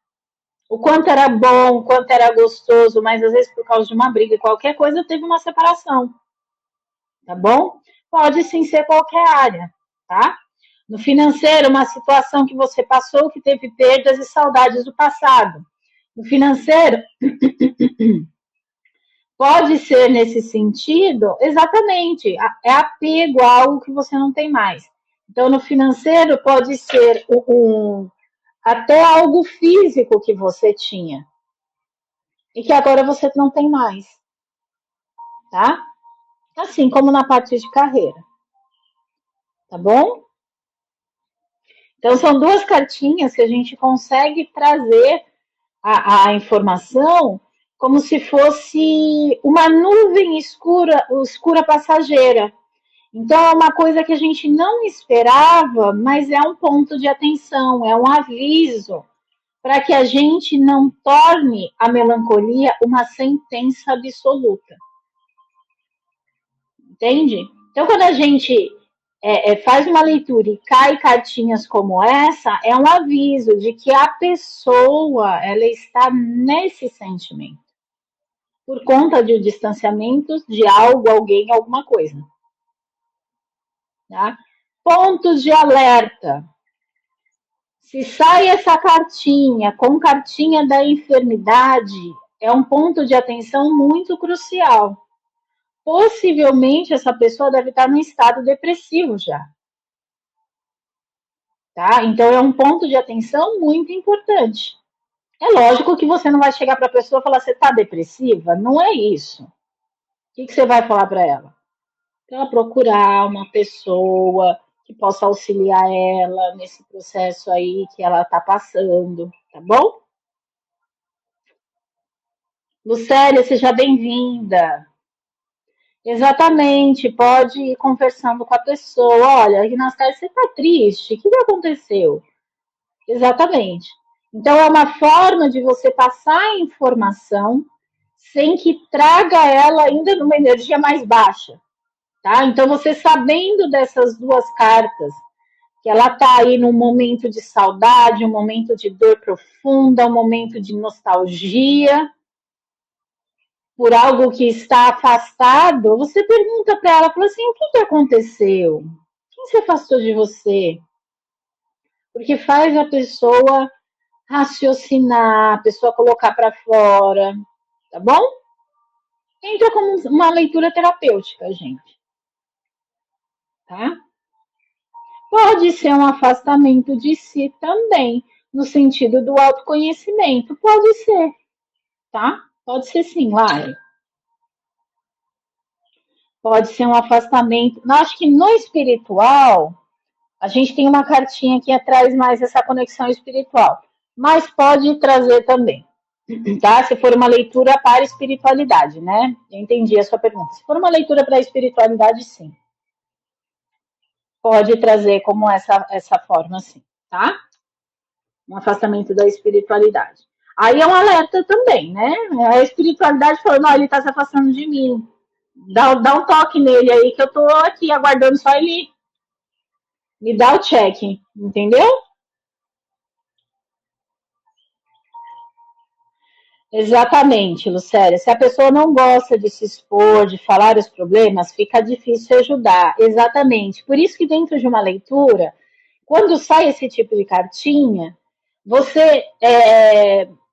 [SPEAKER 1] O quanto era bom, o quanto era gostoso, mas às vezes por causa de uma briga, qualquer coisa, teve uma separação. Tá bom? Pode sim ser qualquer área, tá? No financeiro, uma situação que você passou que teve perdas e saudades do passado. No financeiro, pode ser nesse sentido, exatamente, é apego a algo que você não tem mais. Então, no financeiro, pode ser até algo físico que você tinha e que agora você não tem mais, tá? Assim como na parte de carreira, tá bom? Então, são duas cartinhas que a gente consegue trazer a informação como se fosse uma nuvem escura, escura passageira. Então, é uma coisa que a gente não esperava, mas é um ponto de atenção, é um aviso para que a gente não torne a melancolia uma sentença absoluta. Entende? Então, quando a gente faz uma leitura e cai cartinhas como essa, é um aviso de que a pessoa ela está nesse sentimento por conta de um distanciamento de algo, alguém, alguma coisa. Tá? Pontos de alerta. Se sai essa cartinha com cartinha da enfermidade, é um ponto de atenção muito crucial. Possivelmente essa pessoa deve estar num estado depressivo já. Tá? Então é um ponto de atenção muito importante. É lógico que você não vai chegar para a pessoa e falar, você está depressiva? Não é isso. O que você vai falar para ela? Ela procurar uma pessoa que possa auxiliar ela nesse processo aí que ela está passando, tá bom? Lucélia, seja bem-vinda. Exatamente, pode ir conversando com a pessoa. Olha, Rinastar, você está triste? O que aconteceu? Exatamente. Então, é uma forma de você passar a informação sem que traga ela ainda numa energia mais baixa. Tá? Então, você sabendo dessas duas cartas, que ela está aí num momento de saudade, um momento de dor profunda, um momento de nostalgia por algo que está afastado, você pergunta para ela, fala assim, o que aconteceu? Quem se afastou de você? Porque faz a pessoa raciocinar, a pessoa colocar para fora, tá bom? Entra como uma leitura terapêutica, gente, tá? Pode ser um afastamento de si também, no sentido do autoconhecimento, pode ser, tá? Pode ser sim, Lari. Pode ser um afastamento. Eu acho que no espiritual, a gente tem uma cartinha que traz mais essa conexão espiritual, mas pode trazer também. Tá? Se for uma leitura para espiritualidade, né? Eu entendi a sua pergunta. Se for uma leitura para espiritualidade, sim. Pode trazer como essa forma, sim, tá? Um afastamento da espiritualidade. Aí é um alerta também, né? A espiritualidade falando, não, ele está se afastando de mim. Dá um toque nele aí, que eu tô aqui aguardando só ele me dar o check, entendeu? Exatamente, Lucélia. Se a pessoa não gosta de se expor, de falar os problemas, fica difícil ajudar. Exatamente. Por isso que dentro de uma leitura, quando sai esse tipo de cartinha, você,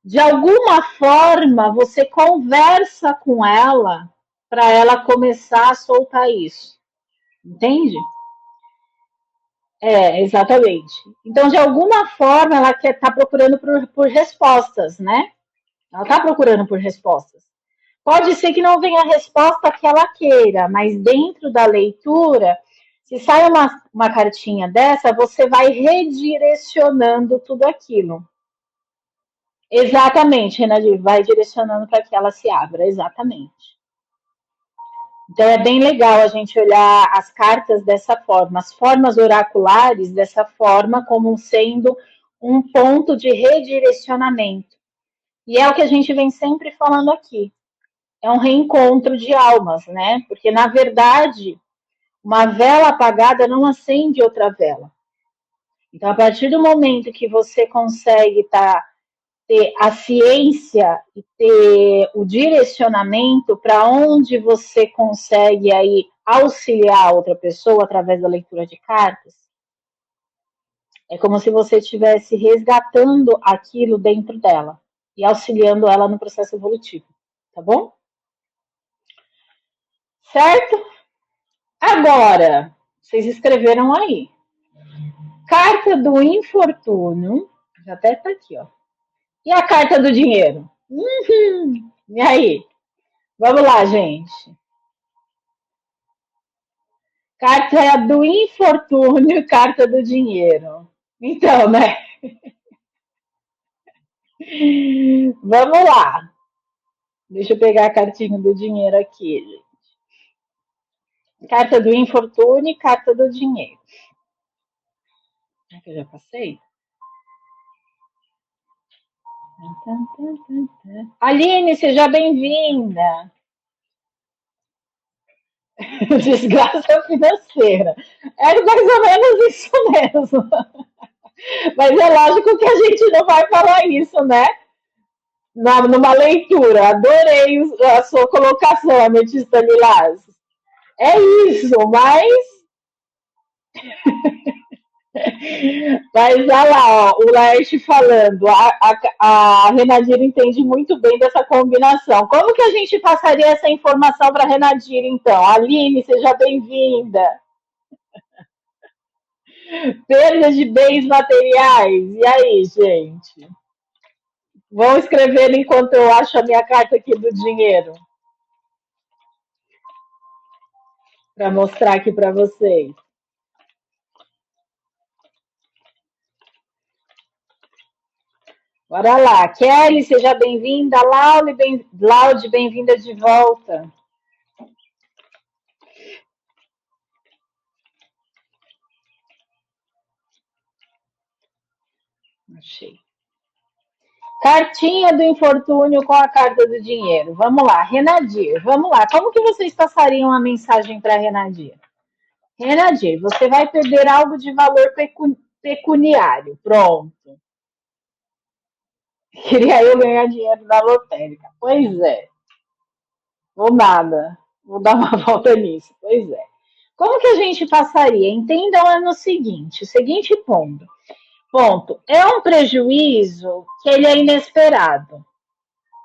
[SPEAKER 1] de alguma forma, você conversa com ela para ela começar a soltar isso. Entende? É, exatamente. Então, de alguma forma, ela quer estar procurando por respostas, né? Ela está procurando por respostas. Pode ser que não venha a resposta que ela queira, mas dentro da leitura, se sai uma cartinha dessa, você vai redirecionando tudo aquilo. Exatamente, Renadir, vai direcionando para que ela se abra, exatamente. Então é bem legal a gente olhar as cartas dessa forma, as formas oraculares dessa forma, como sendo um ponto de redirecionamento. E é o que a gente vem sempre falando aqui. É um reencontro de almas, né? Porque, na verdade, uma vela apagada não acende outra vela. Então, a partir do momento que você consegue ter a ciência e ter o direcionamento para onde você consegue aí auxiliar outra pessoa através da leitura de cartas, é como se você estivesse resgatando aquilo dentro dela e auxiliando ela no processo evolutivo, tá bom? Certo? Agora, vocês escreveram aí. Carta do infortúnio. Já até tá aqui, ó. E a carta do dinheiro? E aí? Vamos lá, gente. Carta do infortúnio, carta do dinheiro. Então, né? Vamos lá. Deixa eu pegar a cartinha do dinheiro aqui, gente. Carta do infortúnio e carta do dinheiro. Será que eu já passei? Aline, seja bem-vinda. Desgraça financeira. É mais ou menos isso mesmo. Mas é lógico que a gente não vai falar isso, né? Numa leitura. Adorei a sua colocação, Ametista Lilás. É isso, mas olha lá, ó, o Laerte falando, a Renadira entende muito bem dessa combinação. Como que a gente passaria essa informação para a Renadira, então? Aline, seja bem-vinda. Perda de bens materiais. E aí, gente? Vão escrevendo enquanto eu acho a minha carta aqui do dinheiro. Para mostrar aqui para vocês. Bora lá. Kelly, seja bem-vinda. Laude, bem-vinda de volta. Achei. Cartinha do infortúnio com a carta do dinheiro. Vamos lá, Renadir, vamos lá. Como que vocês passariam a mensagem para Renadir? Renadir, você vai perder algo de valor pecuniário. Pronto. Queria eu ganhar dinheiro da lotérica. Pois é. Vou nada. Vou dar uma volta nisso. Pois é. Como que a gente passaria? Entendam é no seguinte, o seguinte ponto. Ponto. É um prejuízo que ele é inesperado,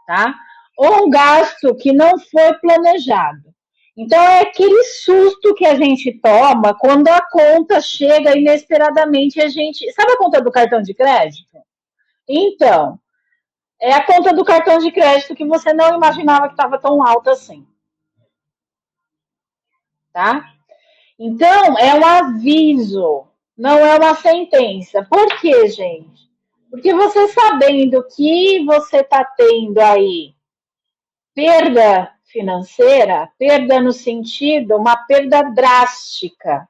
[SPEAKER 1] tá? Ou um gasto que não foi planejado. Então é aquele susto que a gente toma quando a conta chega inesperadamente e a gente. Sabe a conta do cartão de crédito? Então, é a conta do cartão de crédito que você não imaginava que estava tão alta assim, tá? Então, é um aviso, não é uma sentença. Por quê, gente? Porque você sabendo que você está tendo aí perda financeira, perda no sentido, uma perda drástica,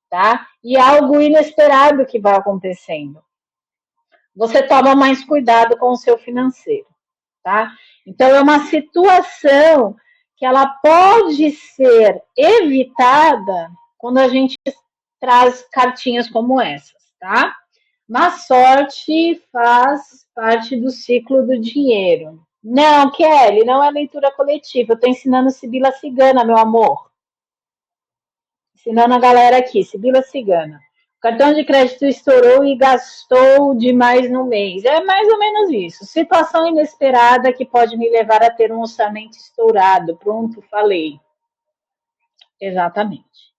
[SPEAKER 1] tá? E algo inesperado que vai acontecendo. Você toma mais cuidado com o seu financeiro, tá? Então é uma situação que ela pode ser evitada quando a gente traz cartinhas como essas, tá? Má sorte faz parte do ciclo do dinheiro. Não, Kelly, não é leitura coletiva. Eu tô ensinando Sibila Cigana, meu amor. Ensinando a galera aqui, Sibila Cigana. O cartão de crédito estourou e gastou demais no mês. É mais ou menos isso. Situação inesperada que pode me levar a ter um orçamento estourado. Pronto, falei. Exatamente.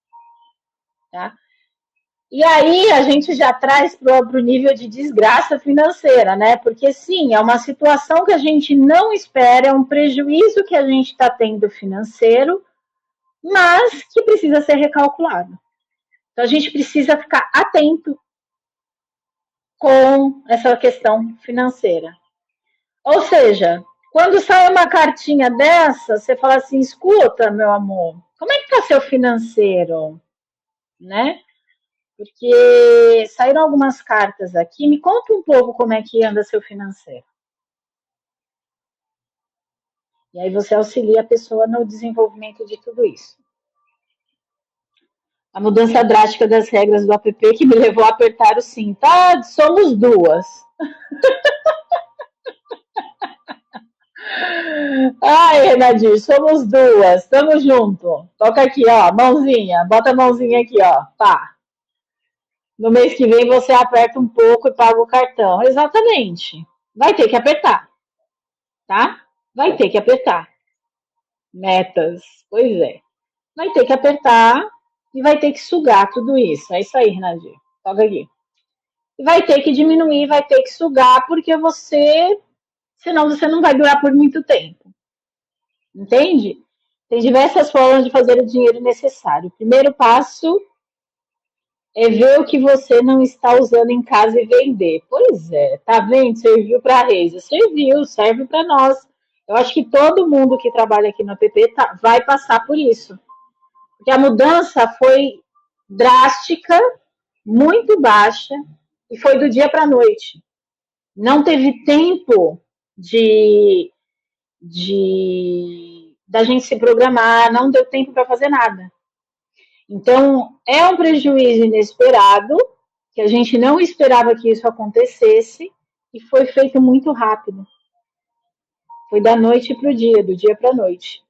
[SPEAKER 1] Tá? E aí a gente já traz para o nível de desgraça financeira, né? Porque sim, é uma situação que a gente não espera, é um prejuízo que a gente está tendo financeiro, mas que precisa ser recalculado. Então a gente precisa ficar atento com essa questão financeira. Ou seja, quando sai uma cartinha dessa, você fala assim: escuta, meu amor, como é que está seu financeiro? Né? Porque saíram algumas cartas aqui. Me conta um pouco como é que anda seu financeiro. E aí você auxilia a pessoa no desenvolvimento de tudo isso. A mudança drástica das regras do app que me levou a apertar o cinto. Ah, somos duas. Ai, Renadir, somos duas. Tamo junto. Toca aqui, ó, mãozinha. Bota a mãozinha aqui, ó. Pá. No mês que vem você aperta um pouco e paga o cartão. Exatamente. Vai ter que apertar, tá? Vai ter que apertar. Metas. Pois é. Vai ter que apertar e vai ter que sugar tudo isso. É isso aí, Renadir. Toca aqui. E vai ter que diminuir, vai ter que sugar, porque você. Senão você não vai durar por muito tempo. Entende? Tem diversas formas de fazer o dinheiro necessário. O primeiro passo é ver o que você não está usando em casa e vender. Pois é, tá vendo? Serviu para a Reisa. Serviu, serve para nós. Eu acho que todo mundo que trabalha aqui no app vai passar por isso. Porque a mudança foi drástica, muito baixa, e foi do dia para a noite. Não teve tempo de da gente se programar, não deu tempo para fazer nada. Então, é um prejuízo inesperado, que a gente não esperava que isso acontecesse, e foi feito muito rápido. Foi da noite para o dia, do dia para a noite,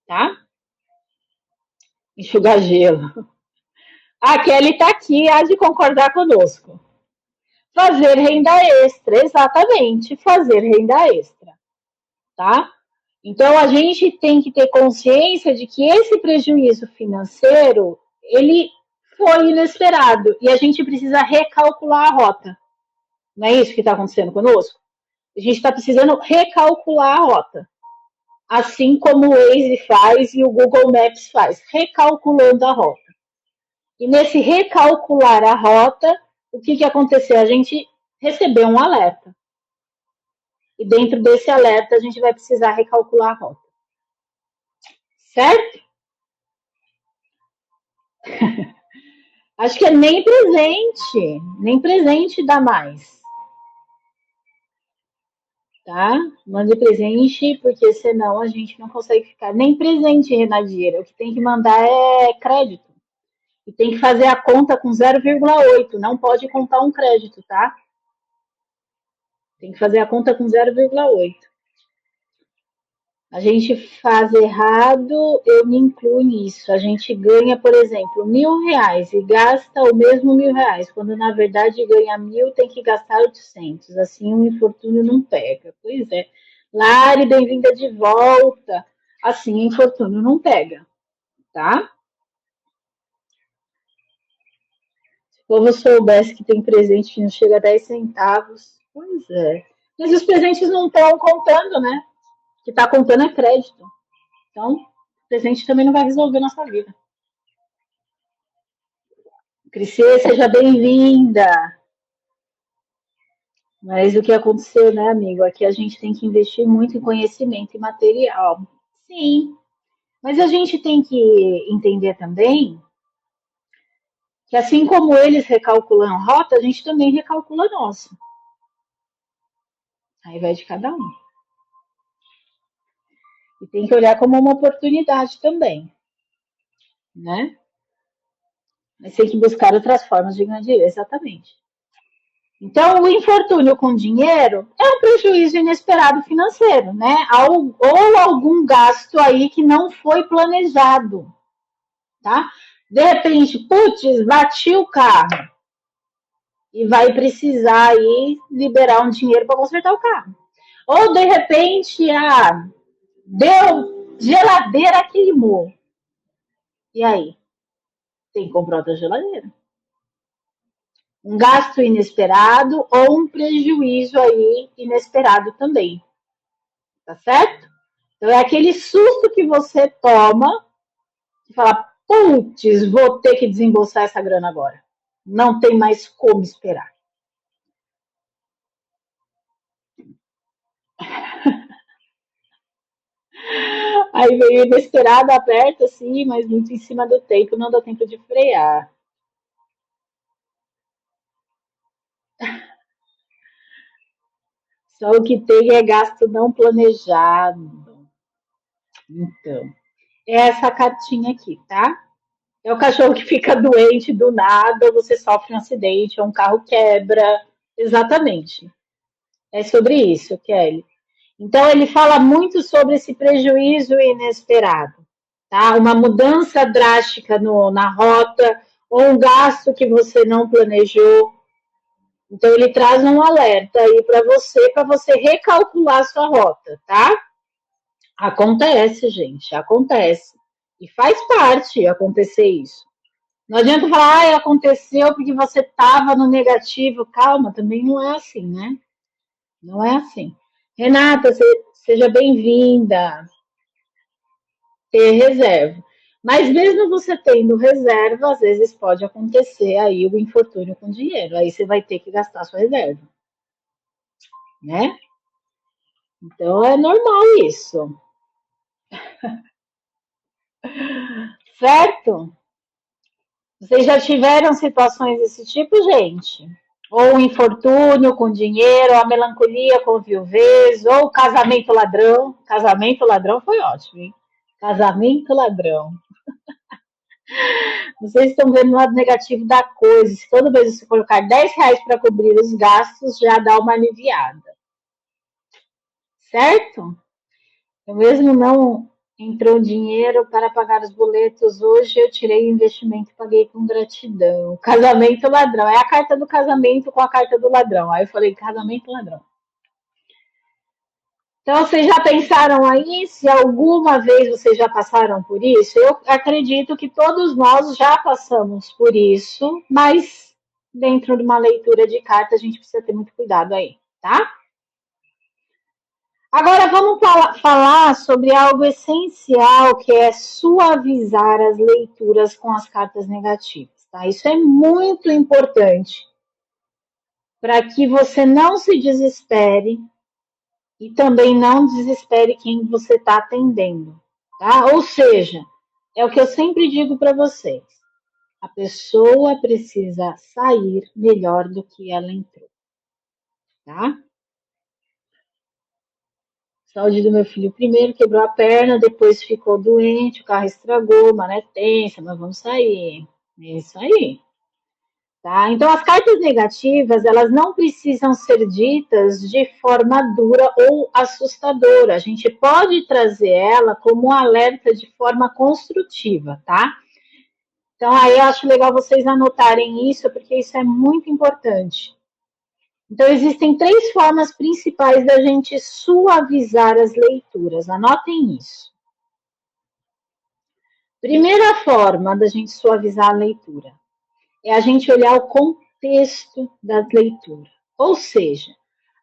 [SPEAKER 1] tá? Enxugar gelo. A Kelly está aqui, há de concordar conosco. Fazer renda extra, exatamente, fazer renda extra, tá? Então a gente tem que ter consciência de que esse prejuízo financeiro, ele foi inesperado e a gente precisa recalcular a rota. Não é isso que está acontecendo conosco? A gente está precisando recalcular a rota. Assim como o Waze faz e o Google Maps faz, recalculando a rota. E nesse recalcular a rota, o que aconteceu? A gente recebeu um alerta. E dentro desse alerta, a gente vai precisar recalcular a rota. Certo? Acho que é nem presente dá mais. Tá? Mande presente, porque senão a gente não consegue ficar. Nem presente, Renadeira. O que tem que mandar é crédito. E tem que fazer a conta com 0,8. Não pode contar um crédito, tá? Tem que fazer a conta com 0,8. A gente faz errado, eu me incluo nisso. A gente ganha, por exemplo, R$ 1.000 e gasta o mesmo R$ 1.000, quando na verdade ganha 1.000, tem que gastar 800. Assim, um infortúnio não pega. Pois é. Lari, bem-vinda de volta. Assim, infortúnio não pega, tá? Se o povo soubesse que tem presente que não chega a 10 centavos, pois é. Mas os presentes não estão contando, né? O que está contando é crédito. Então, o presente também não vai resolver nossa vida. Crisê, seja bem-vinda. Mas o que aconteceu, né, amigo? Aqui a gente tem que investir muito em conhecimento e material. Sim, mas a gente tem que entender também que assim como eles recalculam a rota, a gente também recalcula a nossa. Aí vai de cada um. E tem que olhar como uma oportunidade também, né? Mas tem que buscar outras formas de ganhar dinheiro, exatamente. Então, o infortúnio com dinheiro é um prejuízo inesperado financeiro, né? Ou algum gasto aí que não foi planejado, tá? De repente, putz, bati o carro e vai precisar aí liberar um dinheiro para consertar o carro. Ou de repente, deu geladeira queimou. E aí? Tem que comprar outra geladeira. Um gasto inesperado ou um prejuízo aí inesperado também, tá certo? Então é aquele susto que você toma e fala, putz, vou ter que desembolsar essa grana agora. Não tem mais como esperar. Aí veio inesperado, aperta assim, mas muito em cima do tempo, não dá tempo de frear. Só o que tem é gasto não planejado. Então, é essa cartinha aqui, tá? É o cachorro que fica doente do nada, ou você sofre um acidente, ou um carro quebra. Exatamente. É sobre isso, Kelly. Então, ele fala muito sobre esse prejuízo inesperado, tá? Uma mudança drástica na rota, ou um gasto que você não planejou. Então, ele traz um alerta aí para você recalcular sua rota, tá? Acontece, gente, acontece. E faz parte acontecer isso. Não adianta falar, aconteceu porque você estava no negativo. Calma, também não é assim, né? Não é assim. Renata, seja bem-vinda. Ter reserva. Mas mesmo você tendo reserva, às vezes pode acontecer aí o infortúnio com dinheiro. Aí você vai ter que gastar sua reserva, né? Então é normal isso, certo? Vocês já tiveram situações desse tipo, gente? Ou o infortúnio com dinheiro, ou a melancolia com viuvez, ou o casamento ladrão. Casamento ladrão foi ótimo, hein? Casamento ladrão. Vocês estão vendo o lado negativo da coisa. Se toda vez você colocar R$ 10 para cobrir os gastos, já dá uma aliviada. Certo? Eu mesmo não entrou dinheiro para pagar os boletos. Hoje eu tirei o investimento e paguei com gratidão. Casamento ladrão. É a carta do casamento com a carta do ladrão. Aí eu falei, casamento ladrão. Então, vocês já pensaram aí se alguma vez vocês já passaram por isso? Eu acredito que todos nós já passamos por isso, mas dentro de uma leitura de carta a gente precisa ter muito cuidado aí, tá? Agora vamos falar sobre algo essencial que é suavizar as leituras com as cartas negativas, tá? Isso é muito importante para que você não se desespere e também não desespere quem você está atendendo, tá? Ou seja, é o que eu sempre digo para vocês: a pessoa precisa sair melhor do que ela entrou, tá? Saúde do meu filho primeiro quebrou a perna, depois ficou doente, o carro estragou, mané tensa, mas vamos sair. É isso aí. Tá? Então, as cartas negativas, elas não precisam ser ditas de forma dura ou assustadora. A gente pode trazer ela como um alerta de forma construtiva, tá? Então, aí eu acho legal vocês anotarem isso, porque isso é muito importante. Então, existem 3 formas principais da gente suavizar as leituras. Anotem isso. Primeira forma da gente suavizar a leitura é a gente olhar o contexto da leitura. Ou seja,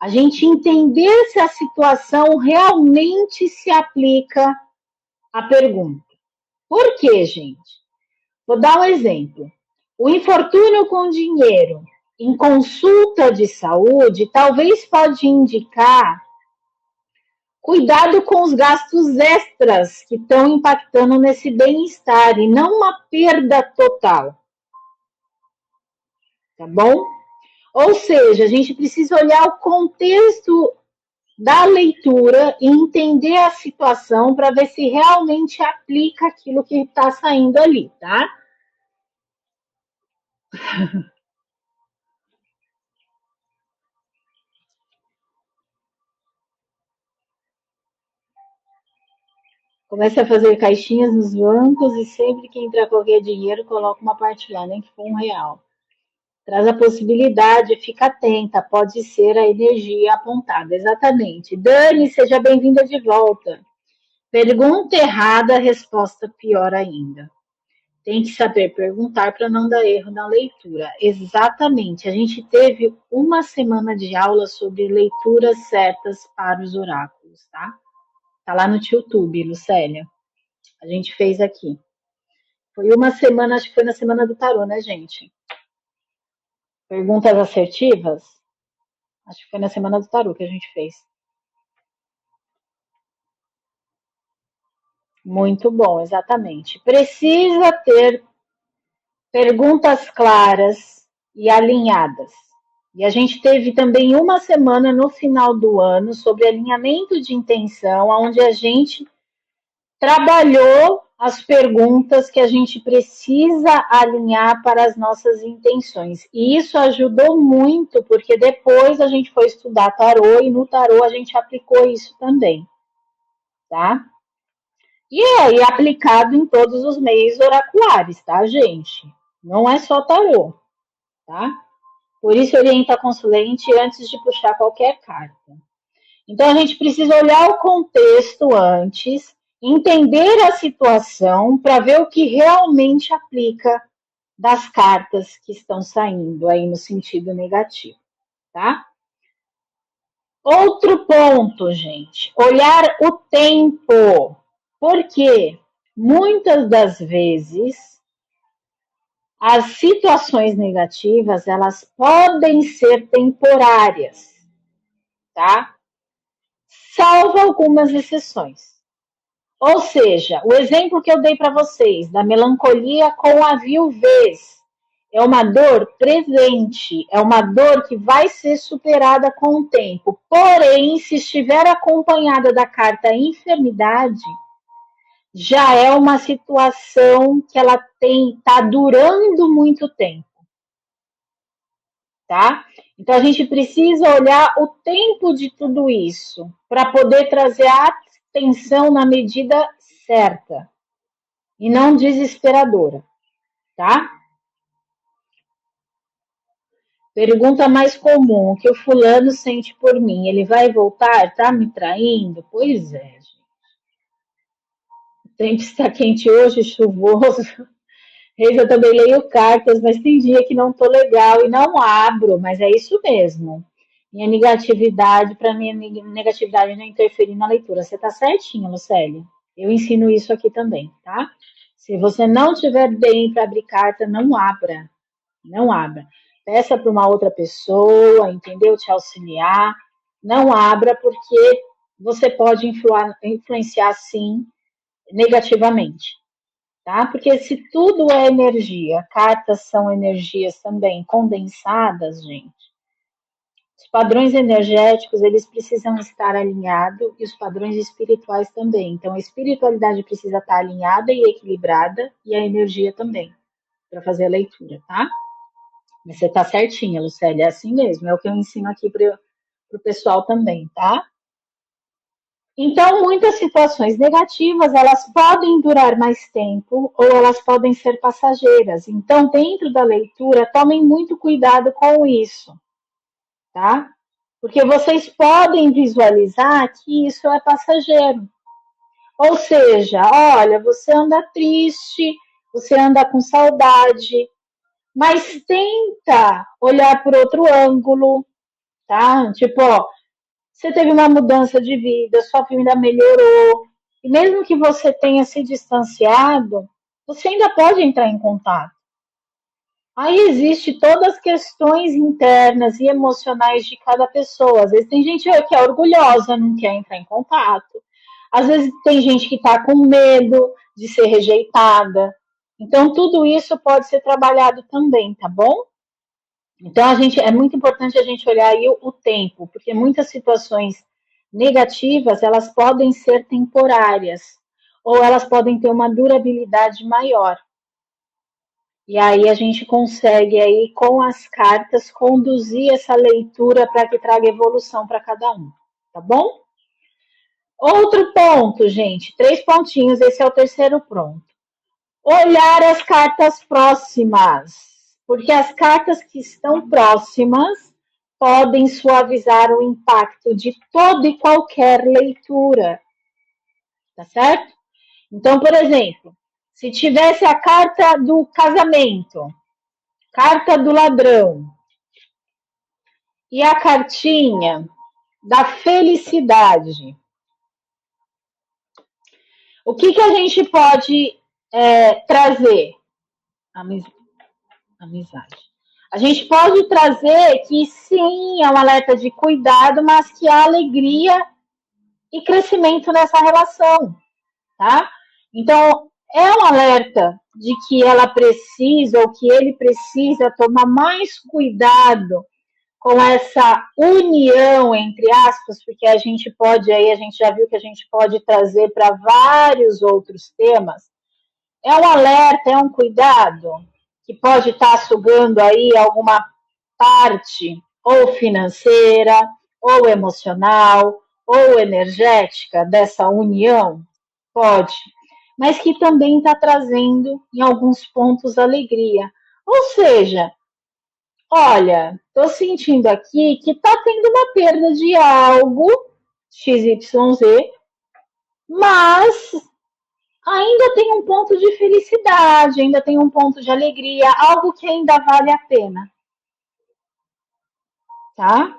[SPEAKER 1] a gente entender se a situação realmente se aplica à pergunta. Por quê, gente? Vou dar um exemplo. O infortúnio com dinheiro em consulta de saúde talvez pode indicar cuidado com os gastos extras que estão impactando nesse bem-estar e não uma perda total, tá bom? Ou seja, a gente precisa olhar o contexto da leitura e entender a situação para ver se realmente aplica aquilo que está saindo ali, tá? Comece a fazer caixinhas nos bancos e sempre que entrar qualquer dinheiro, coloca uma parte lá, nem que for R$ 1. Traz a possibilidade, fica atenta, pode ser a energia apontada. Exatamente. Dani, seja bem-vinda de volta. Pergunta errada, resposta pior ainda. Tem que saber perguntar para não dar erro na leitura. Exatamente. A gente teve uma semana de aula sobre leituras certas para os oráculos, tá? Tá lá no YouTube, Lucélia. A gente fez aqui. Foi uma semana, acho que foi na semana do tarô, né, gente? Perguntas assertivas? Acho que foi na semana do tarô que a gente fez. Muito bom, exatamente. Precisa ter perguntas claras e alinhadas. E a gente teve também uma semana no final do ano sobre alinhamento de intenção, onde a gente trabalhou as perguntas que a gente precisa alinhar para as nossas intenções. E isso ajudou muito, porque depois a gente foi estudar tarô e no tarô a gente aplicou isso também, tá? E aí aplicado em todos os meios oraculares, tá, gente? Não é só tarô, tá? Por isso orienta a consulente antes de puxar qualquer carta. Então a gente precisa olhar o contexto antes, entender a situação para ver o que realmente aplica das cartas que estão saindo aí no sentido negativo, tá? Outro ponto, gente, olhar o tempo. Por quê? Muitas das vezes as situações negativas, elas podem ser temporárias, tá? Salvo algumas exceções. Ou seja, o exemplo que eu dei para vocês da melancolia com a viuvez é uma dor presente, é uma dor que vai ser superada com o tempo. Porém, se estiver acompanhada da carta enfermidade, já é uma situação que ela está durando muito tempo, tá? Então a gente precisa olhar o tempo de tudo isso para poder trazer a atenção na medida certa e não desesperadora, tá? Pergunta mais comum: o que o fulano sente por mim? Ele vai voltar? Tá me traindo? Pois é, gente. O tempo está quente hoje, chuvoso. Reis, eu também leio cartas, mas tem dia que não tô legal e não abro, mas é isso mesmo. Minha negatividade, para mim, negatividade não interferir na leitura. Você tá certinha, Lucélia. Eu ensino isso aqui também, tá? Se você não tiver bem para abrir carta, não abra. Não abra. Peça para uma outra pessoa, entendeu? Te auxiliar. Não abra, porque você pode influenciar, sim, negativamente, tá? Porque se tudo é energia, cartas são energias também condensadas, gente. Os padrões energéticos, eles precisam estar alinhados e os padrões espirituais também. Então, a espiritualidade precisa estar alinhada e equilibrada e a energia também, para fazer a leitura, tá? Mas você tá certinha, Lucélia, é assim mesmo, é o que eu ensino aqui para o pessoal também, tá? Então, muitas situações negativas, elas podem durar mais tempo ou elas podem ser passageiras. Então, dentro da leitura, tomem muito cuidado com isso, tá? Porque vocês podem visualizar que isso é passageiro. Ou seja, olha, você anda triste, você anda com saudade, mas tenta olhar por outro ângulo, tá? Tipo, ó, você teve uma mudança de vida, sua vida melhorou, e mesmo que você tenha se distanciado, você ainda pode entrar em contato. Aí existe todas as questões internas e emocionais de cada pessoa. Às vezes tem gente que é orgulhosa, não quer entrar em contato. Às vezes tem gente que está com medo de ser rejeitada. Então tudo isso pode ser trabalhado também, tá bom? Então, é muito importante a gente olhar aí o tempo, porque muitas situações negativas, elas podem ser temporárias, ou elas podem ter uma durabilidade maior. E aí a gente consegue aí, com as cartas, conduzir essa leitura para que traga evolução para cada um, tá bom? Outro ponto, gente, 3 pontinhos, esse é o terceiro ponto. Olhar as cartas próximas, porque as cartas que estão próximas podem suavizar o impacto de toda e qualquer leitura, tá certo? Então, por exemplo, se tivesse a carta do casamento, carta do ladrão e a cartinha da felicidade, o que a gente pode trazer? Amizade. A gente pode trazer que sim, é um alerta de cuidado, mas que há alegria e crescimento nessa relação, tá? Então, é um alerta de que ela precisa ou que ele precisa tomar mais cuidado com essa união, entre aspas, porque a gente pode aí, a gente já viu que a gente pode trazer para vários outros temas. É um alerta, é um cuidado que pode estar sugando aí alguma parte ou financeira, ou emocional, ou energética dessa união? Pode, mas que também está trazendo em alguns pontos alegria. Ou seja, olha, estou sentindo aqui que está tendo uma perda de algo, XYZ, mas ainda tem um ponto de felicidade, ainda tem um ponto de alegria, algo que ainda vale a pena, tá?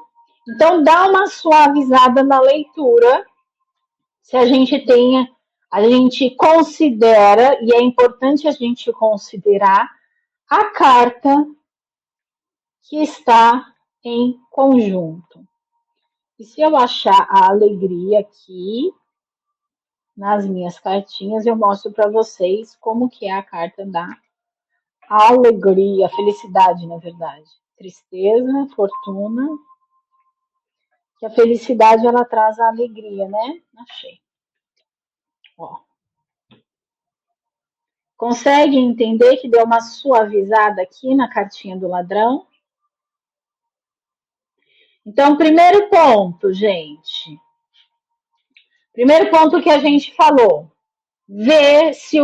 [SPEAKER 1] Então dá uma suavizada na leitura, se a gente considera, e é importante a gente considerar, a carta que está em conjunto. E se eu achar a alegria aqui nas minhas cartinhas, eu mostro para vocês como que é a carta da alegria, felicidade, na verdade. Tristeza, fortuna, que a felicidade ela traz a alegria, né? Achei. Ó. Consegue entender que deu uma suavizada aqui na cartinha do ladrão? Então, primeiro ponto, gente. Primeiro ponto que a gente falou. Ver se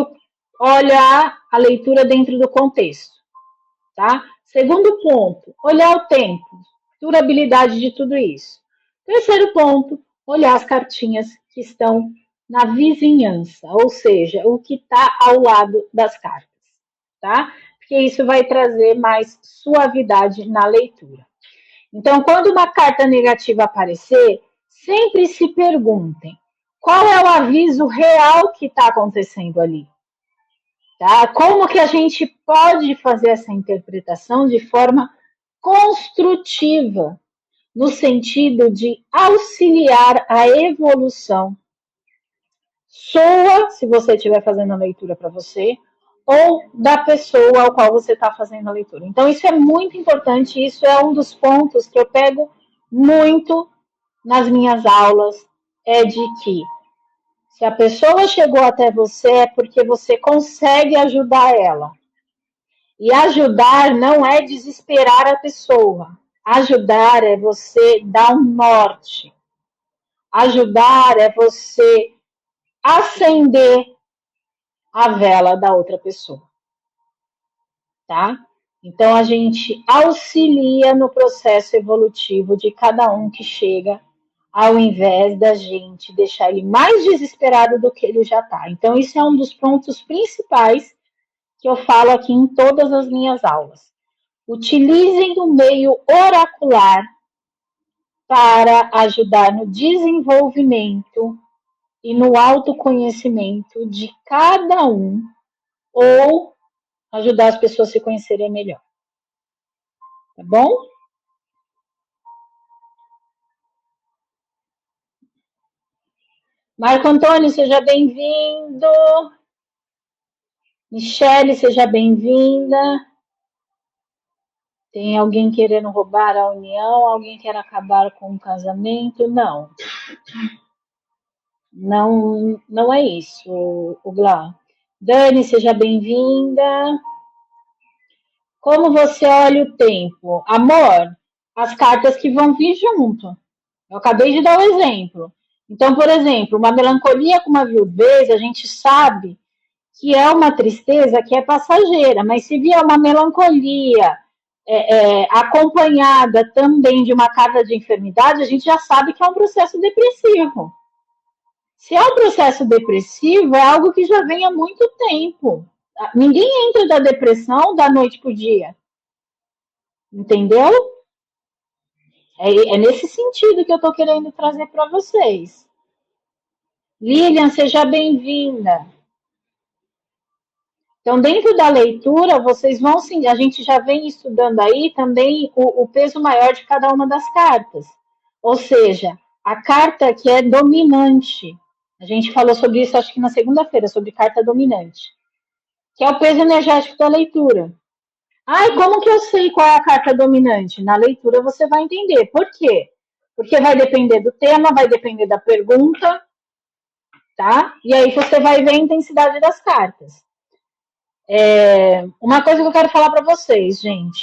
[SPEAKER 1] olhar a leitura dentro do contexto, tá? Segundo ponto, olhar o tempo, durabilidade de tudo isso. Terceiro ponto, olhar as cartinhas que estão na vizinhança, ou seja, o que está ao lado das cartas, tá? Porque isso vai trazer mais suavidade na leitura. Então, quando uma carta negativa aparecer, sempre se perguntem qual é o aviso real que está acontecendo ali. Tá? Como que a gente pode fazer essa interpretação de forma construtiva, no sentido de auxiliar a evolução sua, se você estiver fazendo a leitura para você, ou da pessoa ao qual você está fazendo a leitura. Então, isso é muito importante, isso é um dos pontos que eu pego muito nas minhas aulas, é de que se a pessoa chegou até você é porque você consegue ajudar ela. E ajudar não é desesperar a pessoa. Ajudar é você dar um norte. Ajudar é você acender a vela da outra pessoa, tá? Então a gente auxilia no processo evolutivo de cada um que chega, ao invés da gente deixar ele mais desesperado do que ele já está. Então isso é um dos pontos principais que eu falo aqui em todas as minhas aulas. Utilizem o meio oracular para ajudar no desenvolvimento e no autoconhecimento de cada um, ou ajudar as pessoas a se conhecerem melhor. Tá bom? Marco Antônio, seja bem-vindo. Michele, seja bem-vinda. Tem alguém querendo roubar a união? Alguém quer acabar com o casamento? Não. Não é isso, o Glá. Dani, seja bem-vinda. Como você olha o tempo? Amor, as cartas que vão vir junto. Eu acabei de dar o exemplo. Então, por exemplo, uma melancolia com uma viuvez, a gente sabe que é uma tristeza que é passageira, mas se vier uma melancolia acompanhada também de uma carga de enfermidade, a gente já sabe que é um processo depressivo. Se é um processo depressivo, é algo que já vem há muito tempo. Ninguém entra da depressão da noite para o dia, entendeu? É nesse sentido que eu estou querendo trazer para vocês. Lilian, seja bem-vinda. Então, dentro da leitura, vocês vão sim, a gente já vem estudando aí também o peso maior de cada uma das cartas. Ou seja, a carta que é dominante. A gente falou sobre isso, acho que na segunda-feira, sobre carta dominante, que é o peso energético da leitura. Ai, como que eu sei qual é a carta dominante? Na leitura você vai entender. Por quê? Porque vai depender do tema, vai depender da pergunta, tá? E aí você vai ver a intensidade das cartas. Uma coisa que eu quero falar para vocês, gente.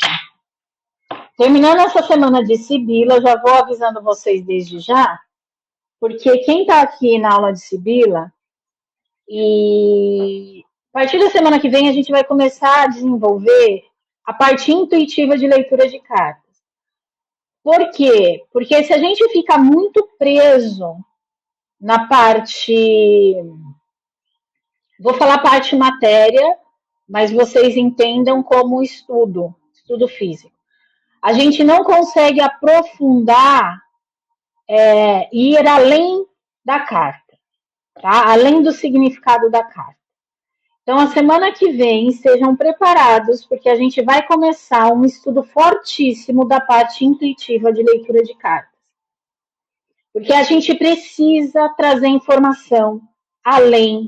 [SPEAKER 1] Terminando essa semana de Sibila, eu já vou avisando vocês desde já, porque quem está aqui na aula de Sibila, e a partir da semana que vem a gente vai começar a desenvolver a parte intuitiva de leitura de cartas. Por quê? Porque se a gente fica muito preso na parte. Vou falar parte matéria, mas vocês entendam como estudo físico. A gente não consegue aprofundar e ir além da carta, tá? Além do significado da carta. Então, a semana que vem, estejam preparados, porque a gente vai começar um estudo fortíssimo da parte intuitiva de leitura de cartas. Porque a gente precisa trazer informação além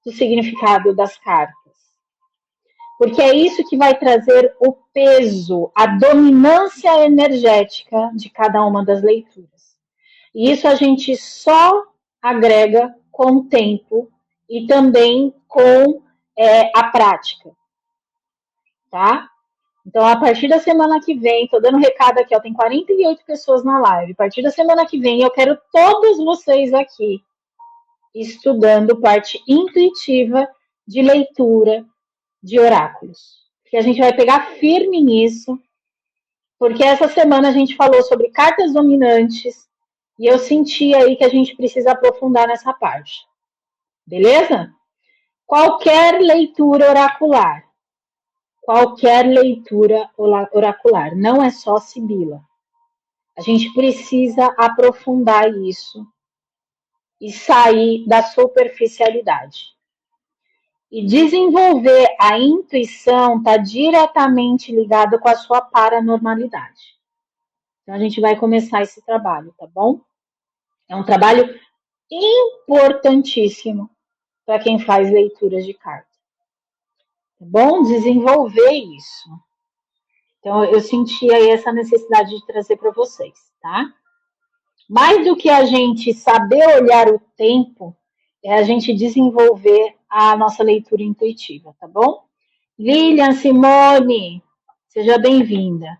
[SPEAKER 1] do significado das cartas. Porque é isso que vai trazer o peso, a dominância energética de cada uma das leituras. E isso a gente só agrega com o tempo e também com a prática, tá? Então, a partir da semana que vem, tô dando recado aqui, ó, tem 48 pessoas na live. A partir da semana que vem, eu quero todos vocês aqui estudando parte intuitiva de leitura de oráculos. Que a gente vai pegar firme nisso, porque essa semana a gente falou sobre cartas dominantes e eu senti aí que a gente precisa aprofundar nessa parte. Beleza? Qualquer leitura oracular. Qualquer leitura oracular. Não é só Sibila. A gente precisa aprofundar isso e sair da superficialidade. E desenvolver a intuição está diretamente ligado com a sua paranormalidade. Então, a gente vai começar esse trabalho, tá bom? É um trabalho importantíssimo para quem faz leituras de carta. Tá bom? Desenvolver isso. Então, eu senti aí essa necessidade de trazer para vocês, tá? Mais do que a gente saber olhar o tempo, é a gente desenvolver a nossa leitura intuitiva, tá bom? Lilian, Simone, seja bem-vinda.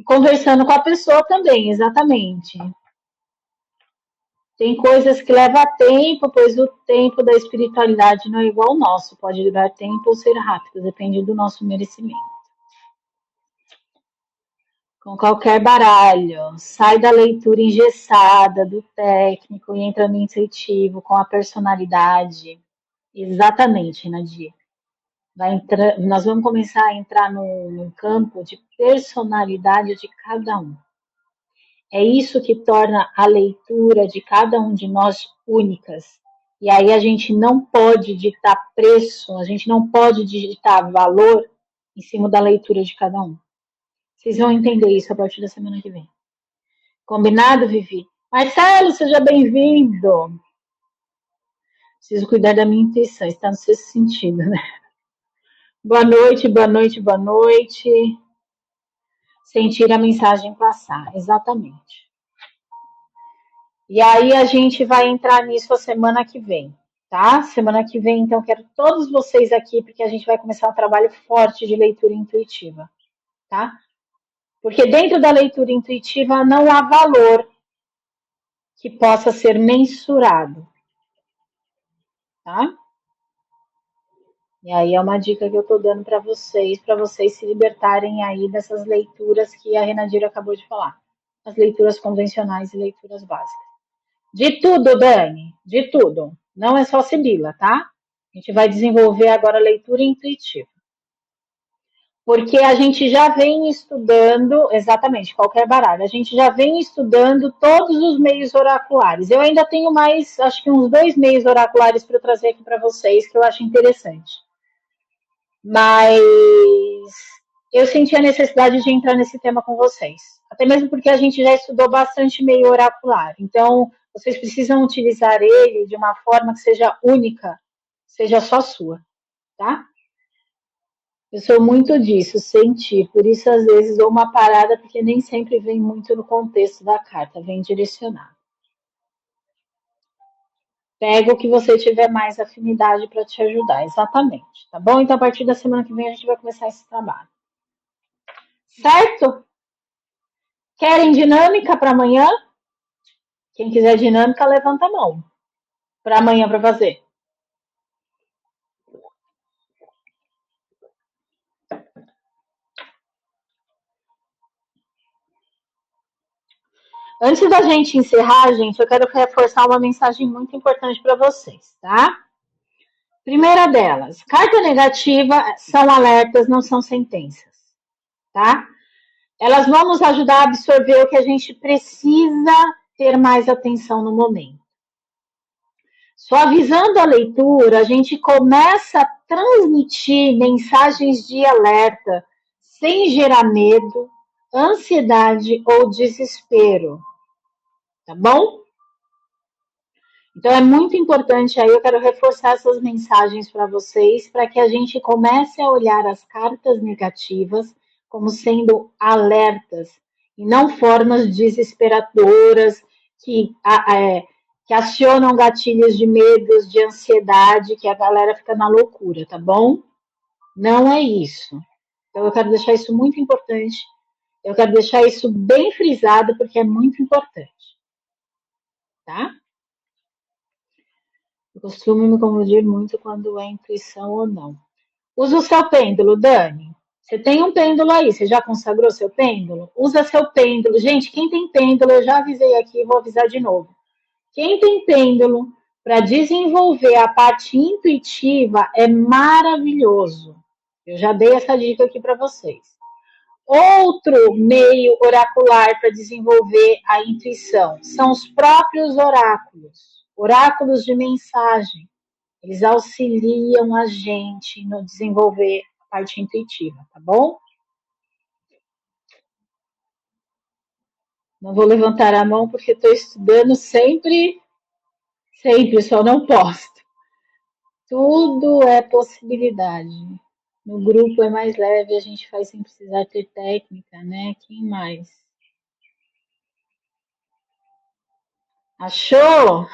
[SPEAKER 1] Conversando com a pessoa também, exatamente. Tem coisas que levam tempo, pois o tempo da espiritualidade não é igual ao nosso. Pode durar tempo ou ser rápido, depende do nosso merecimento. Com qualquer baralho, sai da leitura engessada do técnico e entra no intuitivo, com a personalidade. Exatamente, Nadia. Nós vamos começar a entrar no campo de personalidade de cada um. É isso que torna a leitura de cada um de nós únicas. E aí a gente não pode ditar preço, a gente não pode digitar valor em cima da leitura de cada um. Vocês vão entender isso a partir da semana que vem. Combinado, Vivi? Marcelo, seja bem-vindo. Preciso cuidar da minha intuição, está no sexto sentido, né? Boa noite, boa noite, boa noite. Sentir a mensagem passar, exatamente. E aí a gente vai entrar nisso a semana que vem, tá? Semana que vem, então, quero todos vocês aqui, porque a gente vai começar um trabalho forte de leitura intuitiva, tá? Porque dentro da leitura intuitiva não há valor que possa ser mensurado, tá? E aí é uma dica que eu estou dando para vocês se libertarem aí dessas leituras que a Renadira acabou de falar. As leituras convencionais e leituras básicas. De tudo, Dani, de tudo. Não é só Sibila, tá? A gente vai desenvolver agora a leitura intuitiva. Porque a gente já vem estudando, exatamente, qualquer baralho, a gente já vem estudando todos os meios oraculares. Eu ainda tenho mais, acho que uns 2 meios oraculares para trazer aqui para vocês, que eu acho interessante. Mas eu senti a necessidade de entrar nesse tema com vocês. Até mesmo porque a gente já estudou bastante meio oracular. Então, vocês precisam utilizar ele de uma forma que seja única, seja só sua, tá? Eu sou muito disso, sentir. Por isso, às vezes, dou uma parada, porque nem sempre vem muito no contexto da carta, vem direcionado. Pega o que você tiver mais afinidade para te ajudar, exatamente. Tá bom? Então, a partir da semana que vem, a gente vai começar esse trabalho. Certo? Querem dinâmica para amanhã? Quem quiser dinâmica, levanta a mão. Para amanhã, para fazer. Antes da gente encerrar, gente, eu quero reforçar uma mensagem muito importante para vocês, tá? Primeira delas, carta negativa são alertas, não são sentenças, tá? Elas vão nos ajudar a absorver o que a gente precisa ter mais atenção no momento. Suavizando a leitura, a gente começa a transmitir mensagens de alerta sem gerar medo, ansiedade ou desespero, tá bom? Então é muito importante aí, eu quero reforçar essas mensagens para vocês, para que a gente comece a olhar as cartas negativas como sendo alertas e não formas desesperadoras que acionam gatilhos de medos, de ansiedade, que a galera fica na loucura, tá bom? Não é isso. Então eu quero deixar isso muito importante. Eu quero deixar isso bem frisado porque é muito importante, tá? Eu costumo me confundir muito quando é intuição ou não. Usa o seu pêndulo, Dani. Você tem um pêndulo aí, você já consagrou seu pêndulo? Usa seu pêndulo. Gente, quem tem pêndulo, eu já avisei aqui, vou avisar de novo. Quem tem pêndulo para desenvolver a parte intuitiva é maravilhoso. Eu já dei essa dica aqui para vocês. Outro meio oracular para desenvolver a intuição são os próprios oráculos, oráculos de mensagem. Eles auxiliam a gente no desenvolver a parte intuitiva, tá bom? Não vou levantar a mão porque estou estudando sempre, sempre, só não posto. Tudo é possibilidade. No grupo é mais leve, a gente faz sem precisar ter técnica, né? Quem mais? Achou?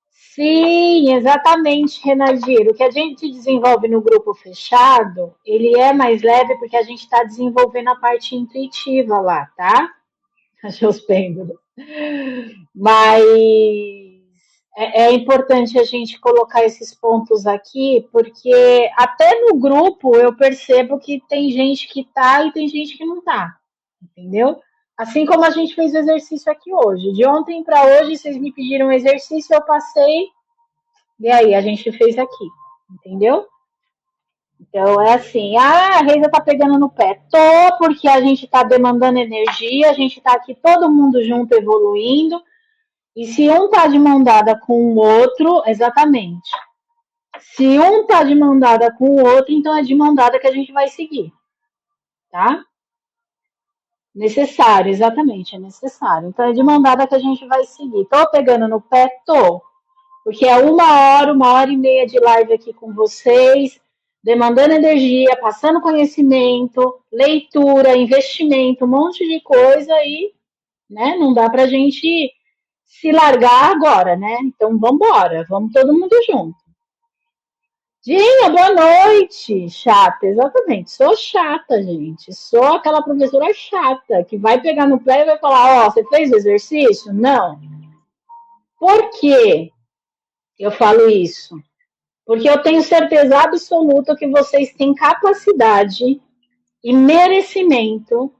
[SPEAKER 1] Sim, exatamente, Renadir. O que a gente desenvolve no grupo fechado, ele é mais leve porque a gente está desenvolvendo a parte intuitiva lá, tá? Achei os pêndulos. Mas é importante a gente colocar esses pontos aqui, porque até no grupo eu percebo que tem gente que tá e tem gente que não tá, entendeu? Assim como a gente fez o exercício aqui hoje. De ontem para hoje, vocês me pediram um exercício, eu passei, e aí a gente fez aqui, entendeu? Então é assim, a Reisa tá pegando no pé. Tô, porque a gente tá demandando energia, a gente tá aqui todo mundo junto evoluindo. E se um tá de mão dada com o outro, exatamente. Se um tá de mão dada com o outro, então é de mão dada que a gente vai seguir, tá? Necessário, exatamente, é necessário. Então é de mão dada que a gente vai seguir. Tô pegando no pé? Tô. Porque é uma hora e meia de live aqui com vocês, demandando energia, passando conhecimento, leitura, investimento, um monte de coisa e, né, não dá pra gente se largar agora, né? Então vamos embora, vamos todo mundo junto. Dinha, boa noite. Chata, exatamente. Sou chata, gente. Sou aquela professora chata que vai pegar no pé e vai falar: Ó, você fez o exercício? Não. Por quê eu falo isso? Porque eu tenho certeza absoluta que vocês têm capacidade e merecimento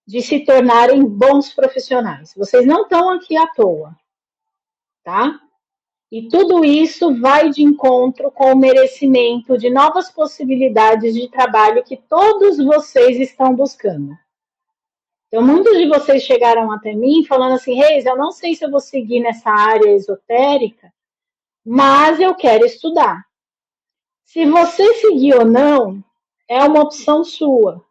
[SPEAKER 1] de se tornarem bons profissionais. Vocês não estão aqui à toa, tá? E tudo isso vai de encontro com o merecimento de novas possibilidades de trabalho que todos vocês estão buscando. Então, muitos de vocês chegaram até mim falando assim: Reis, eu não sei se eu vou seguir nessa área esotérica, mas eu quero estudar. Se você seguir ou não, é uma opção sua,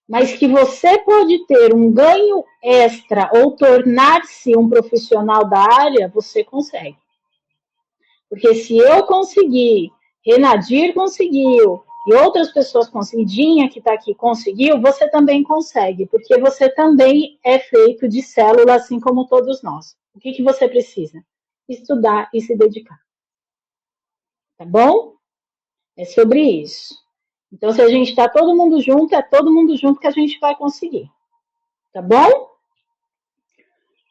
[SPEAKER 1] mas que você pode ter um ganho extra ou tornar-se um profissional da área, você consegue. Porque se eu conseguir, Renadir conseguiu, e outras pessoas conseguiram, Dinha que está aqui conseguiu, você também consegue, porque você também é feito de célula, assim como todos nós. O que você precisa? Estudar e se dedicar. Tá bom? É sobre isso. Então, se a gente está todo mundo junto, é todo mundo junto que a gente vai conseguir. Tá bom?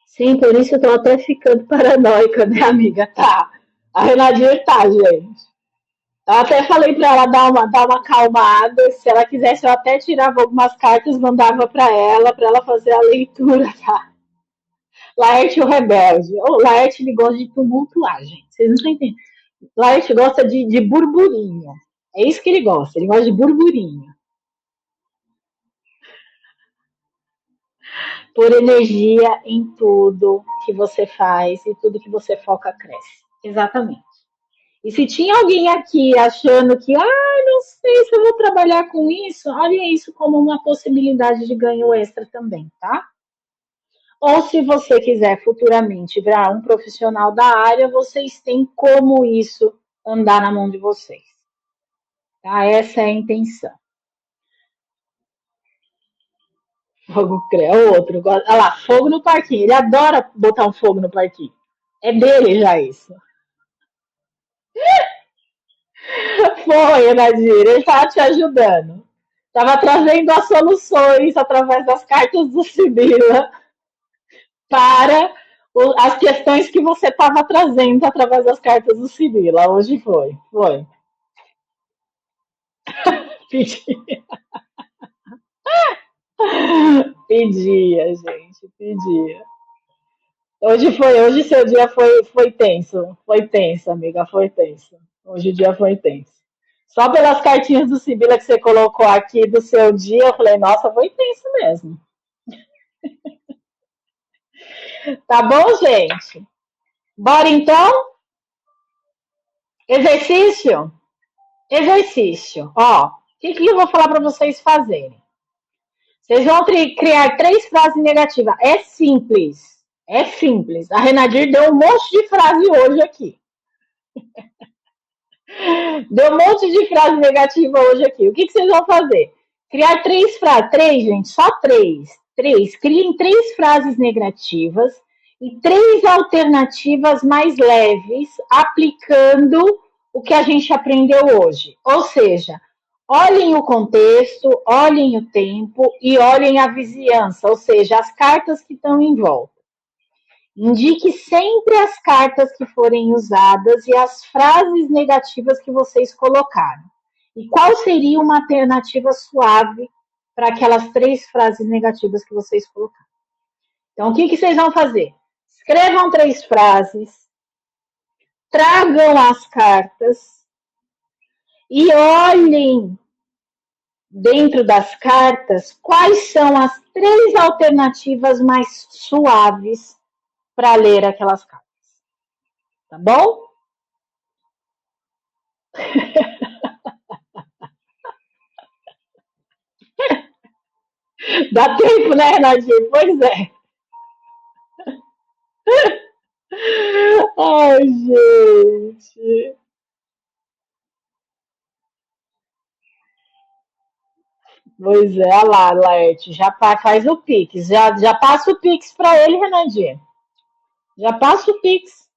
[SPEAKER 1] Sim, por isso eu tô até ficando paranoica, né, amiga? Tá. A Renadir tá, gente. Eu até falei para ela dar uma acalmada. Se ela quisesse, eu até tirava algumas cartas, mandava para ela fazer a leitura, tá? Laerte o rebelde. O Laerte ele gosta de tumultuar, gente. Vocês não estão entendendo. Laerte gosta de burburinho. É isso que ele gosta. Ele gosta de burburinho. Por energia em tudo que você faz e tudo que você foca cresce. Exatamente. E se tinha alguém aqui achando que, não sei se eu vou trabalhar com isso, olha isso como uma possibilidade de ganho extra também, tá? Ou se você quiser futuramente virar um profissional da área, vocês têm como isso andar na mão de vocês. Tá? Essa é a intenção. Fogo é outro. Olha lá, fogo no parquinho. Ele adora botar um fogo no parquinho. É dele já isso. Foi, Nadir, ele estava te ajudando. Estava trazendo as soluções através das cartas do Sibila para as questões que você estava trazendo através das cartas do Sibila. Hoje foi. Foi. Pedia, pedia, gente, pedia. Hoje seu dia foi tenso. Foi tenso, amiga, foi tenso. Hoje o dia foi tenso. Só pelas cartinhas do Sibila que você colocou aqui do seu dia, eu falei, nossa, foi tenso mesmo. Tá bom, gente? Bora então? Exercício? Exercício. Ó, o que eu vou falar para vocês fazerem? Vocês vão criar 3 frases negativas. É simples. É simples. A Renadir deu um monte de frase hoje aqui. Deu um monte de frase negativa hoje aqui. O que vocês vão fazer? Criar 3 frases. 3, gente, só 3. 3. Criem 3 frases negativas e 3 alternativas mais leves, aplicando o que a gente aprendeu hoje. Ou seja, olhem o contexto, olhem o tempo e olhem a vizinhança, ou seja, as cartas que estão em volta. Indique sempre as cartas que forem usadas e as frases negativas que vocês colocaram. E qual seria uma alternativa suave para aquelas 3 frases negativas que vocês colocaram? Então, o que vocês vão fazer? Escrevam 3 frases, tragam as cartas e olhem dentro das cartas quais são as 3 alternativas mais suaves para ler aquelas cartas. Tá bom? Dá tempo, né, Renatinho? Pois é. Ai, gente. Pois é, olha lá, Laerte. Já faz o Pix. Já passa o Pix para ele, Renandinho. Já passa o Pix.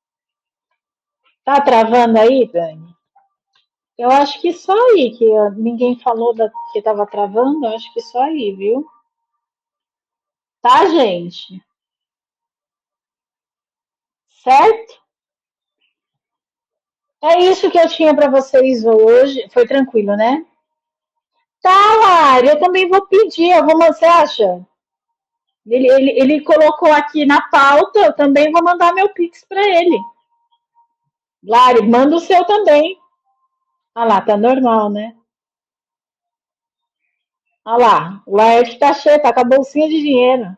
[SPEAKER 1] Tá travando aí, Dani? Eu acho que só aí, que ninguém falou que estava travando, eu acho que só aí, viu? Tá, gente? Certo? É isso que eu tinha para vocês hoje. Foi tranquilo, né? Tá, Lari, eu também vou pedir. Você acha? Ele colocou aqui na pauta, eu também vou mandar meu Pix para ele. Lari, manda o seu também. Ah lá, tá normal, né? Ah lá, o Laerte tá cheio, tá com a bolsinha de dinheiro.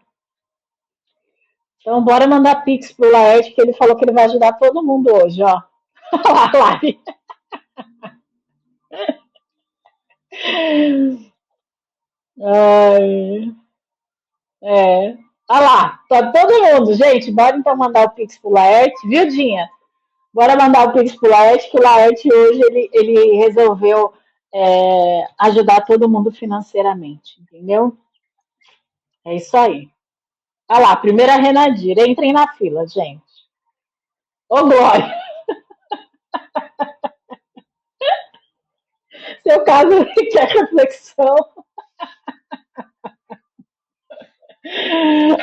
[SPEAKER 1] Então, bora mandar Pix pro Laerte, que ele falou que ele vai ajudar todo mundo hoje, ó. Olha lá, Lari. Ai, é. Olha lá, tá todo mundo. Gente, bora então mandar o Pix pro Laerte, viu, Dinha? Bora mandar o Pix pro Laerte, que o Laerte hoje ele resolveu ajudar todo mundo financeiramente, entendeu? É isso aí. Olha lá, primeira Renadira. Entrem na fila, gente. Ô, Glória, seu caso requer reflexão.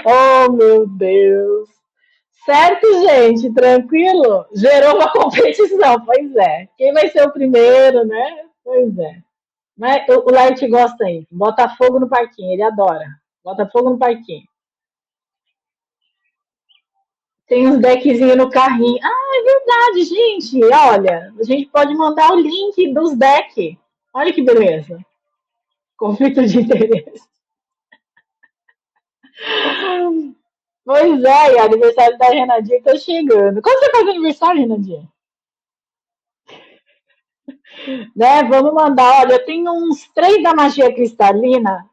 [SPEAKER 1] Oh, meu Deus. Certo, gente? Tranquilo? Gerou uma competição, pois é. Quem vai ser o primeiro, né? Pois é. Mas o Light gosta aí. Bota fogo no parquinho, ele adora. Bota fogo no parquinho. Tem uns deckzinhos no carrinho. Ah, é verdade, gente. Olha, a gente pode mandar o link dos decks. Olha que beleza. Conflito de interesse. Pois é, e o aniversário da Renadinha tá chegando. Quando você faz aniversário, Renadinha? Né? Vamos mandar. Olha, eu tenho uns três da magia cristalina,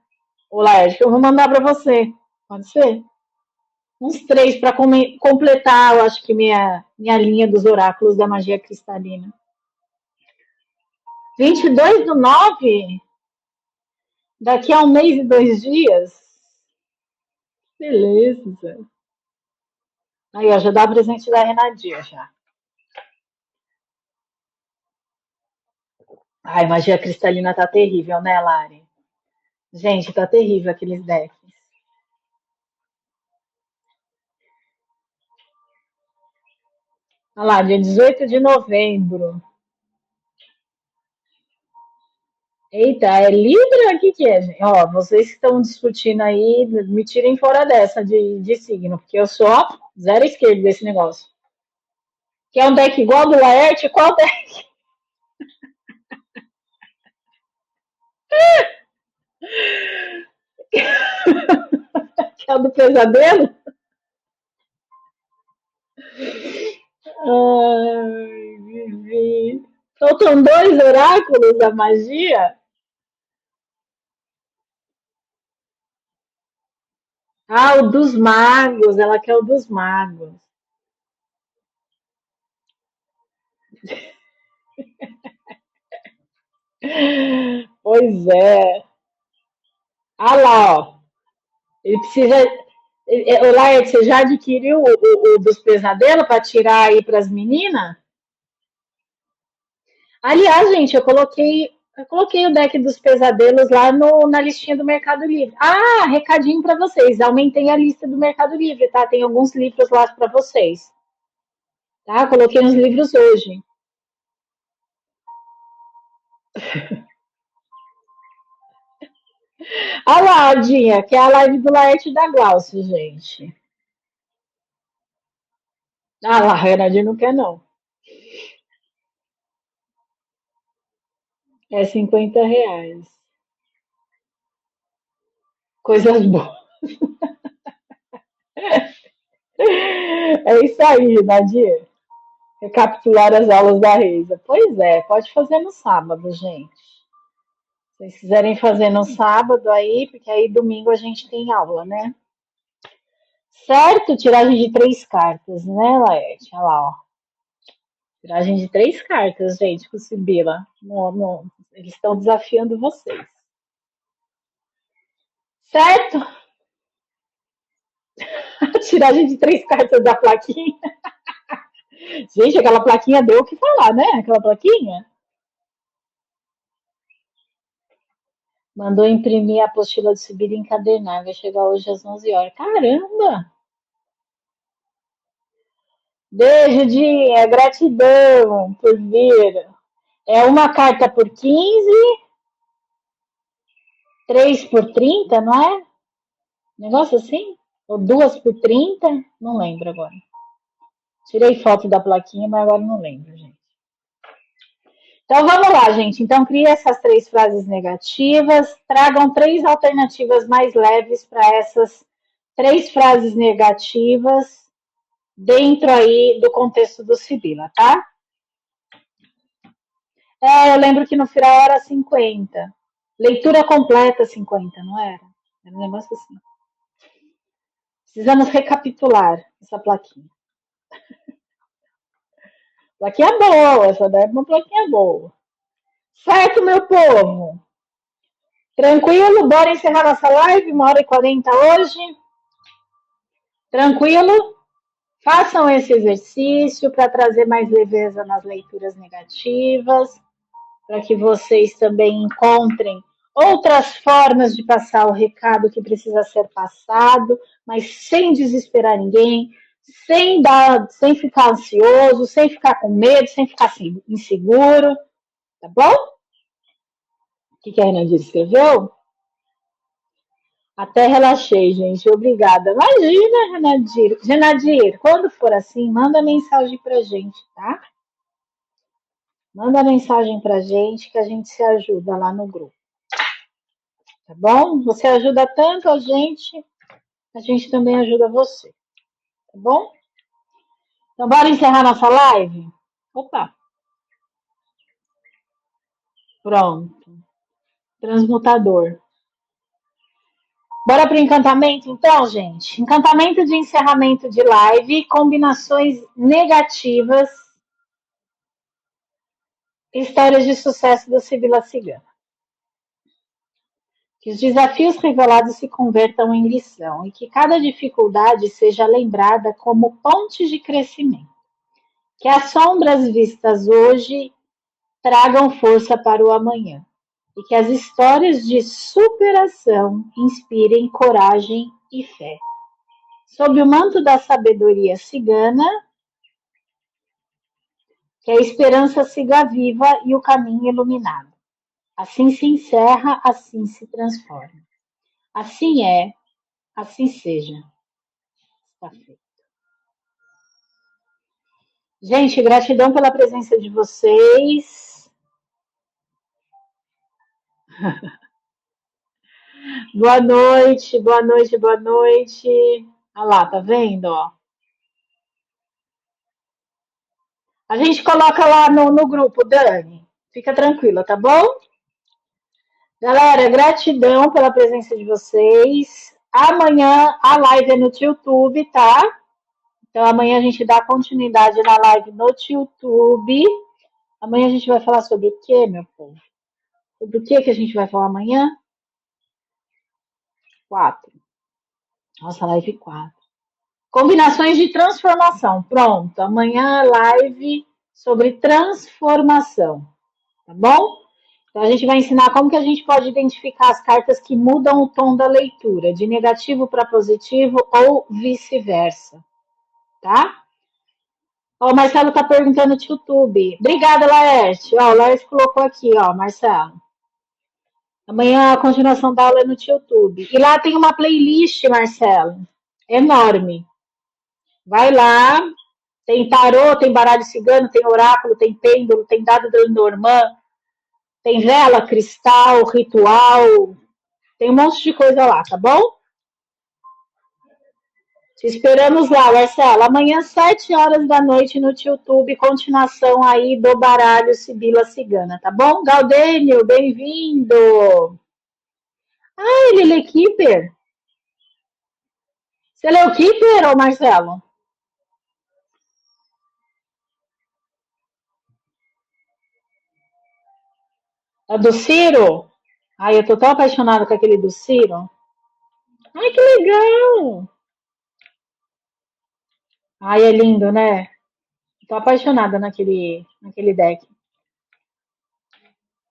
[SPEAKER 1] o Laércio, que eu vou mandar para você. Pode ser? Uns três para completar, eu acho que minha linha dos oráculos da magia cristalina. 22/9, daqui a um mês e 2 dias. Beleza. Aí, ó, já dá o presente da Renadinha já. Ai, magia cristalina tá terrível, né, Lari? Gente, tá terrível aqueles decks. Olha lá, dia 18 de novembro. Eita, é Libra? O que que é, gente? Ó, vocês que estão discutindo aí, me tirem fora dessa de signo, porque eu sou ó, zero esquerdo desse negócio. Quer um deck igual do Laerte? Qual deck? Quer o do pesadelo? Ai, Vivi. Faltam dois oráculos da magia? Ah, o dos magos. Ela quer o dos magos. Pois é. Ah lá, ó. Ele precisa. Ô, Laerte, você já adquiriu o dos pesadelos para tirar aí para as meninas? Aliás, gente, eu coloquei o deck dos pesadelos lá na listinha do Mercado Livre. Ah, recadinho para vocês. Aumentei a lista do Mercado Livre, tá? Tem alguns livros lá para vocês, tá? Coloquei uns livros hoje. Ah lá, Dinha, que é a live do Laerte e da Glaucio, gente. Ah lá, a Renadinha não quer, não. É R$ 50. Coisas boas. É isso aí, Nadir. Recapitular as aulas da Reisa. Pois é, pode fazer no sábado, gente. Se vocês quiserem fazer no sábado aí, porque aí domingo a gente tem aula, né? Certo? Tiragem de 3 cartas, né, Laerte? Olha lá, ó. Tiragem de 3 cartas, gente, com Sibila. Eles estão desafiando vocês. Certo? Tiragem de 3 cartas da plaquinha. Gente, aquela plaquinha deu o que falar, né? Aquela plaquinha. Mandou imprimir a apostila de Sibila e encadernar. Vai chegar hoje às 11 horas. Caramba! Beijo, Dinha. Gratidão por vir. É uma carta por 15, 3 por 30, não é? Negócio assim? Ou 2 por 30? Não lembro agora. Tirei foto da plaquinha, mas agora não lembro, gente. Então vamos lá, gente. Então crie essas 3 frases negativas. Tragam 3 alternativas mais leves para essas 3 frases negativas dentro aí do contexto do Sibila, tá? Eu lembro que no final era 50. Leitura completa 50, não era? Era um negócio assim. Precisamos recapitular essa plaquinha. Plaquinha boa, essa daí é uma plaquinha boa. Certo, meu povo? Tranquilo? Bora encerrar nossa live, 1h40 hoje. Tranquilo? Façam esse exercício para trazer mais leveza nas leituras negativas, para que vocês também encontrem outras formas de passar o recado que precisa ser passado, mas sem desesperar ninguém, sem ficar ansioso, sem ficar com medo, sem ficar inseguro, tá bom? O que a Renadir escreveu? Até relaxei, gente. Obrigada. Imagina, Renadir. Renadir, quando for assim, manda mensagem pra gente, tá? Manda mensagem pra gente que a gente se ajuda lá no grupo. Tá bom? Você ajuda tanto a gente também ajuda você. Tá bom? Então, bora encerrar nossa live? Opa! Pronto. Transmutador. Bora pro encantamento, então, gente? Encantamento de encerramento de live, combinações negativas, histórias de sucesso da Sibila Cigana. Que os desafios revelados se convertam em lição e que cada dificuldade seja lembrada como ponte de crescimento. Que as sombras vistas hoje tragam força para o amanhã e que as histórias de superação inspirem coragem e fé. Sob o manto da sabedoria cigana, que a esperança siga viva e o caminho iluminado. Assim se encerra, assim se transforma. Assim é, assim seja. Está feito. Gente, gratidão pela presença de vocês. Boa noite, boa noite, boa noite. Olha lá, tá vendo? Ó. A gente coloca lá no grupo, Dani. Fica tranquila, tá bom? Galera, gratidão pela presença de vocês. Amanhã a live é no YouTube, tá? Então amanhã a gente dá continuidade na live no YouTube. Amanhã a gente vai falar sobre o quê, meu povo? Sobre o que a gente vai falar amanhã? 4. Nossa, live 4. Combinações de transformação. Pronto. Amanhã live sobre transformação. Tá bom? Então a gente vai ensinar como que a gente pode identificar as cartas que mudam o tom da leitura, de negativo para positivo ou vice-versa. Tá? Ó, o Marcelo tá perguntando no YouTube. Obrigada, Laerte. Ó, o Laerte colocou aqui, ó, Marcelo. Amanhã a continuação da aula é no YouTube. E lá tem uma playlist, Marcelo, enorme. Vai lá, tem tarô, tem baralho cigano, tem oráculo, tem pêndulo, tem dado da Lenormand, tem vela, cristal, ritual, tem um monte de coisa lá, tá bom? Te esperamos lá, Marcelo. Amanhã, 7 horas da noite no YouTube, continuação aí do baralho Sibila Cigana, tá bom? Gaudênio, bem-vindo! Ah, ele lê Keeper. Você leu Keeper, ô Marcelo? A do Ciro? Ai, eu tô tão apaixonada com aquele do Ciro. Ai, que legal! Ai, é lindo, né? Tô apaixonada naquele deck.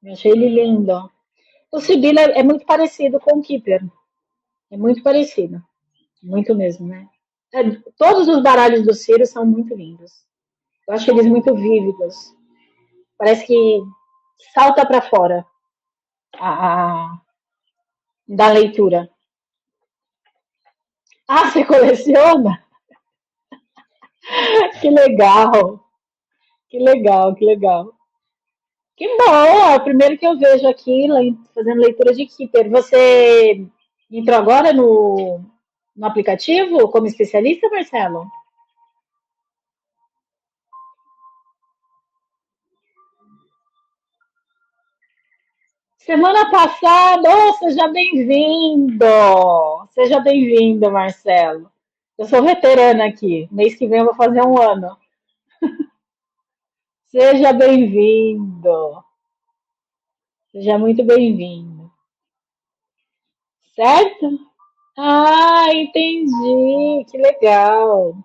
[SPEAKER 1] Eu achei ele lindo. O Sibila é muito parecido com o Keeper. É muito parecido. Muito mesmo, né? É, todos os baralhos do Ciro são muito lindos. Eu acho eles muito vívidos. Parece que salta para fora a, da leitura. Ah, você coleciona? Que legal, que legal, que legal. Que bom, é o primeiro que eu vejo aqui fazendo leitura de Keeper. Você entrou agora no aplicativo como especialista, Marcelo? Semana passada, oh, seja bem-vindo! Seja bem-vindo, Marcelo. Eu sou veterana aqui. Mês que vem eu vou fazer um ano. Seja bem-vindo. Seja muito bem-vindo. Certo? Ah, entendi. Que legal.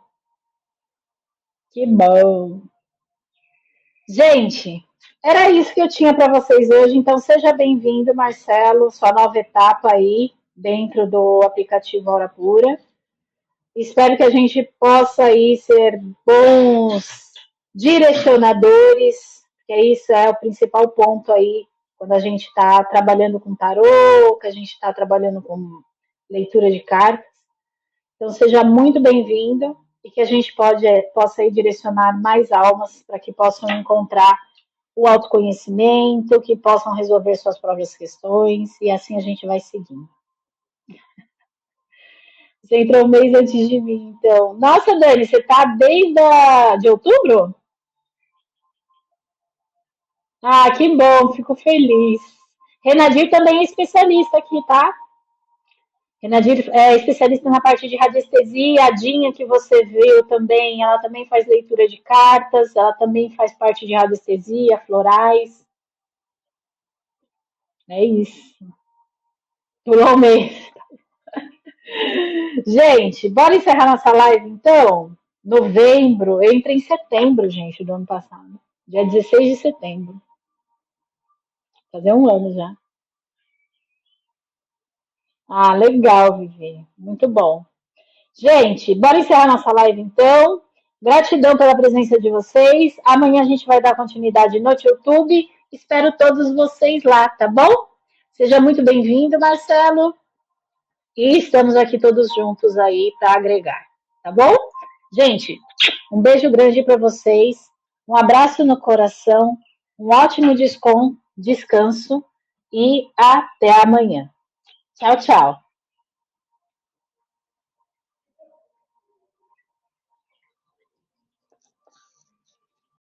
[SPEAKER 1] Que bom. Gente, era isso que eu tinha para vocês hoje. Então, seja bem-vindo, Marcelo. Sua nova etapa aí dentro do aplicativo Hora Pura. Espero que a gente possa aí ser bons direcionadores, que isso é o principal ponto aí quando a gente está trabalhando com tarô, que a gente está trabalhando com leitura de cartas. Então seja muito bem-vindo e que a gente possa aí direcionar mais almas para que possam encontrar o autoconhecimento, que possam resolver suas próprias questões e assim a gente vai seguindo. Você entrou um mês antes de mim, então. Nossa, Dani, você tá desde de outubro? Ah, que bom, fico feliz. Renadir também é especialista aqui, tá? Renadir é especialista na parte de radiestesia. A Dinha, que você viu também, ela também faz leitura de cartas, ela também faz parte de radiestesia, florais. É isso. Por um mês. Gente, bora encerrar nossa live então? Novembro, eu entrei em setembro, gente, do ano passado. Dia 16 de setembro. Fazer um ano já. Ah, legal, Vivi. Muito bom. Gente, bora encerrar nossa live então. Gratidão pela presença de vocês. Amanhã a gente vai dar continuidade no YouTube. Espero todos vocês lá, tá bom? Seja muito bem-vindo, Marcelo. E estamos aqui todos juntos aí para agregar, tá bom? Gente, um beijo grande para vocês. Um abraço no coração. Um ótimo descanso e até amanhã. Tchau, tchau.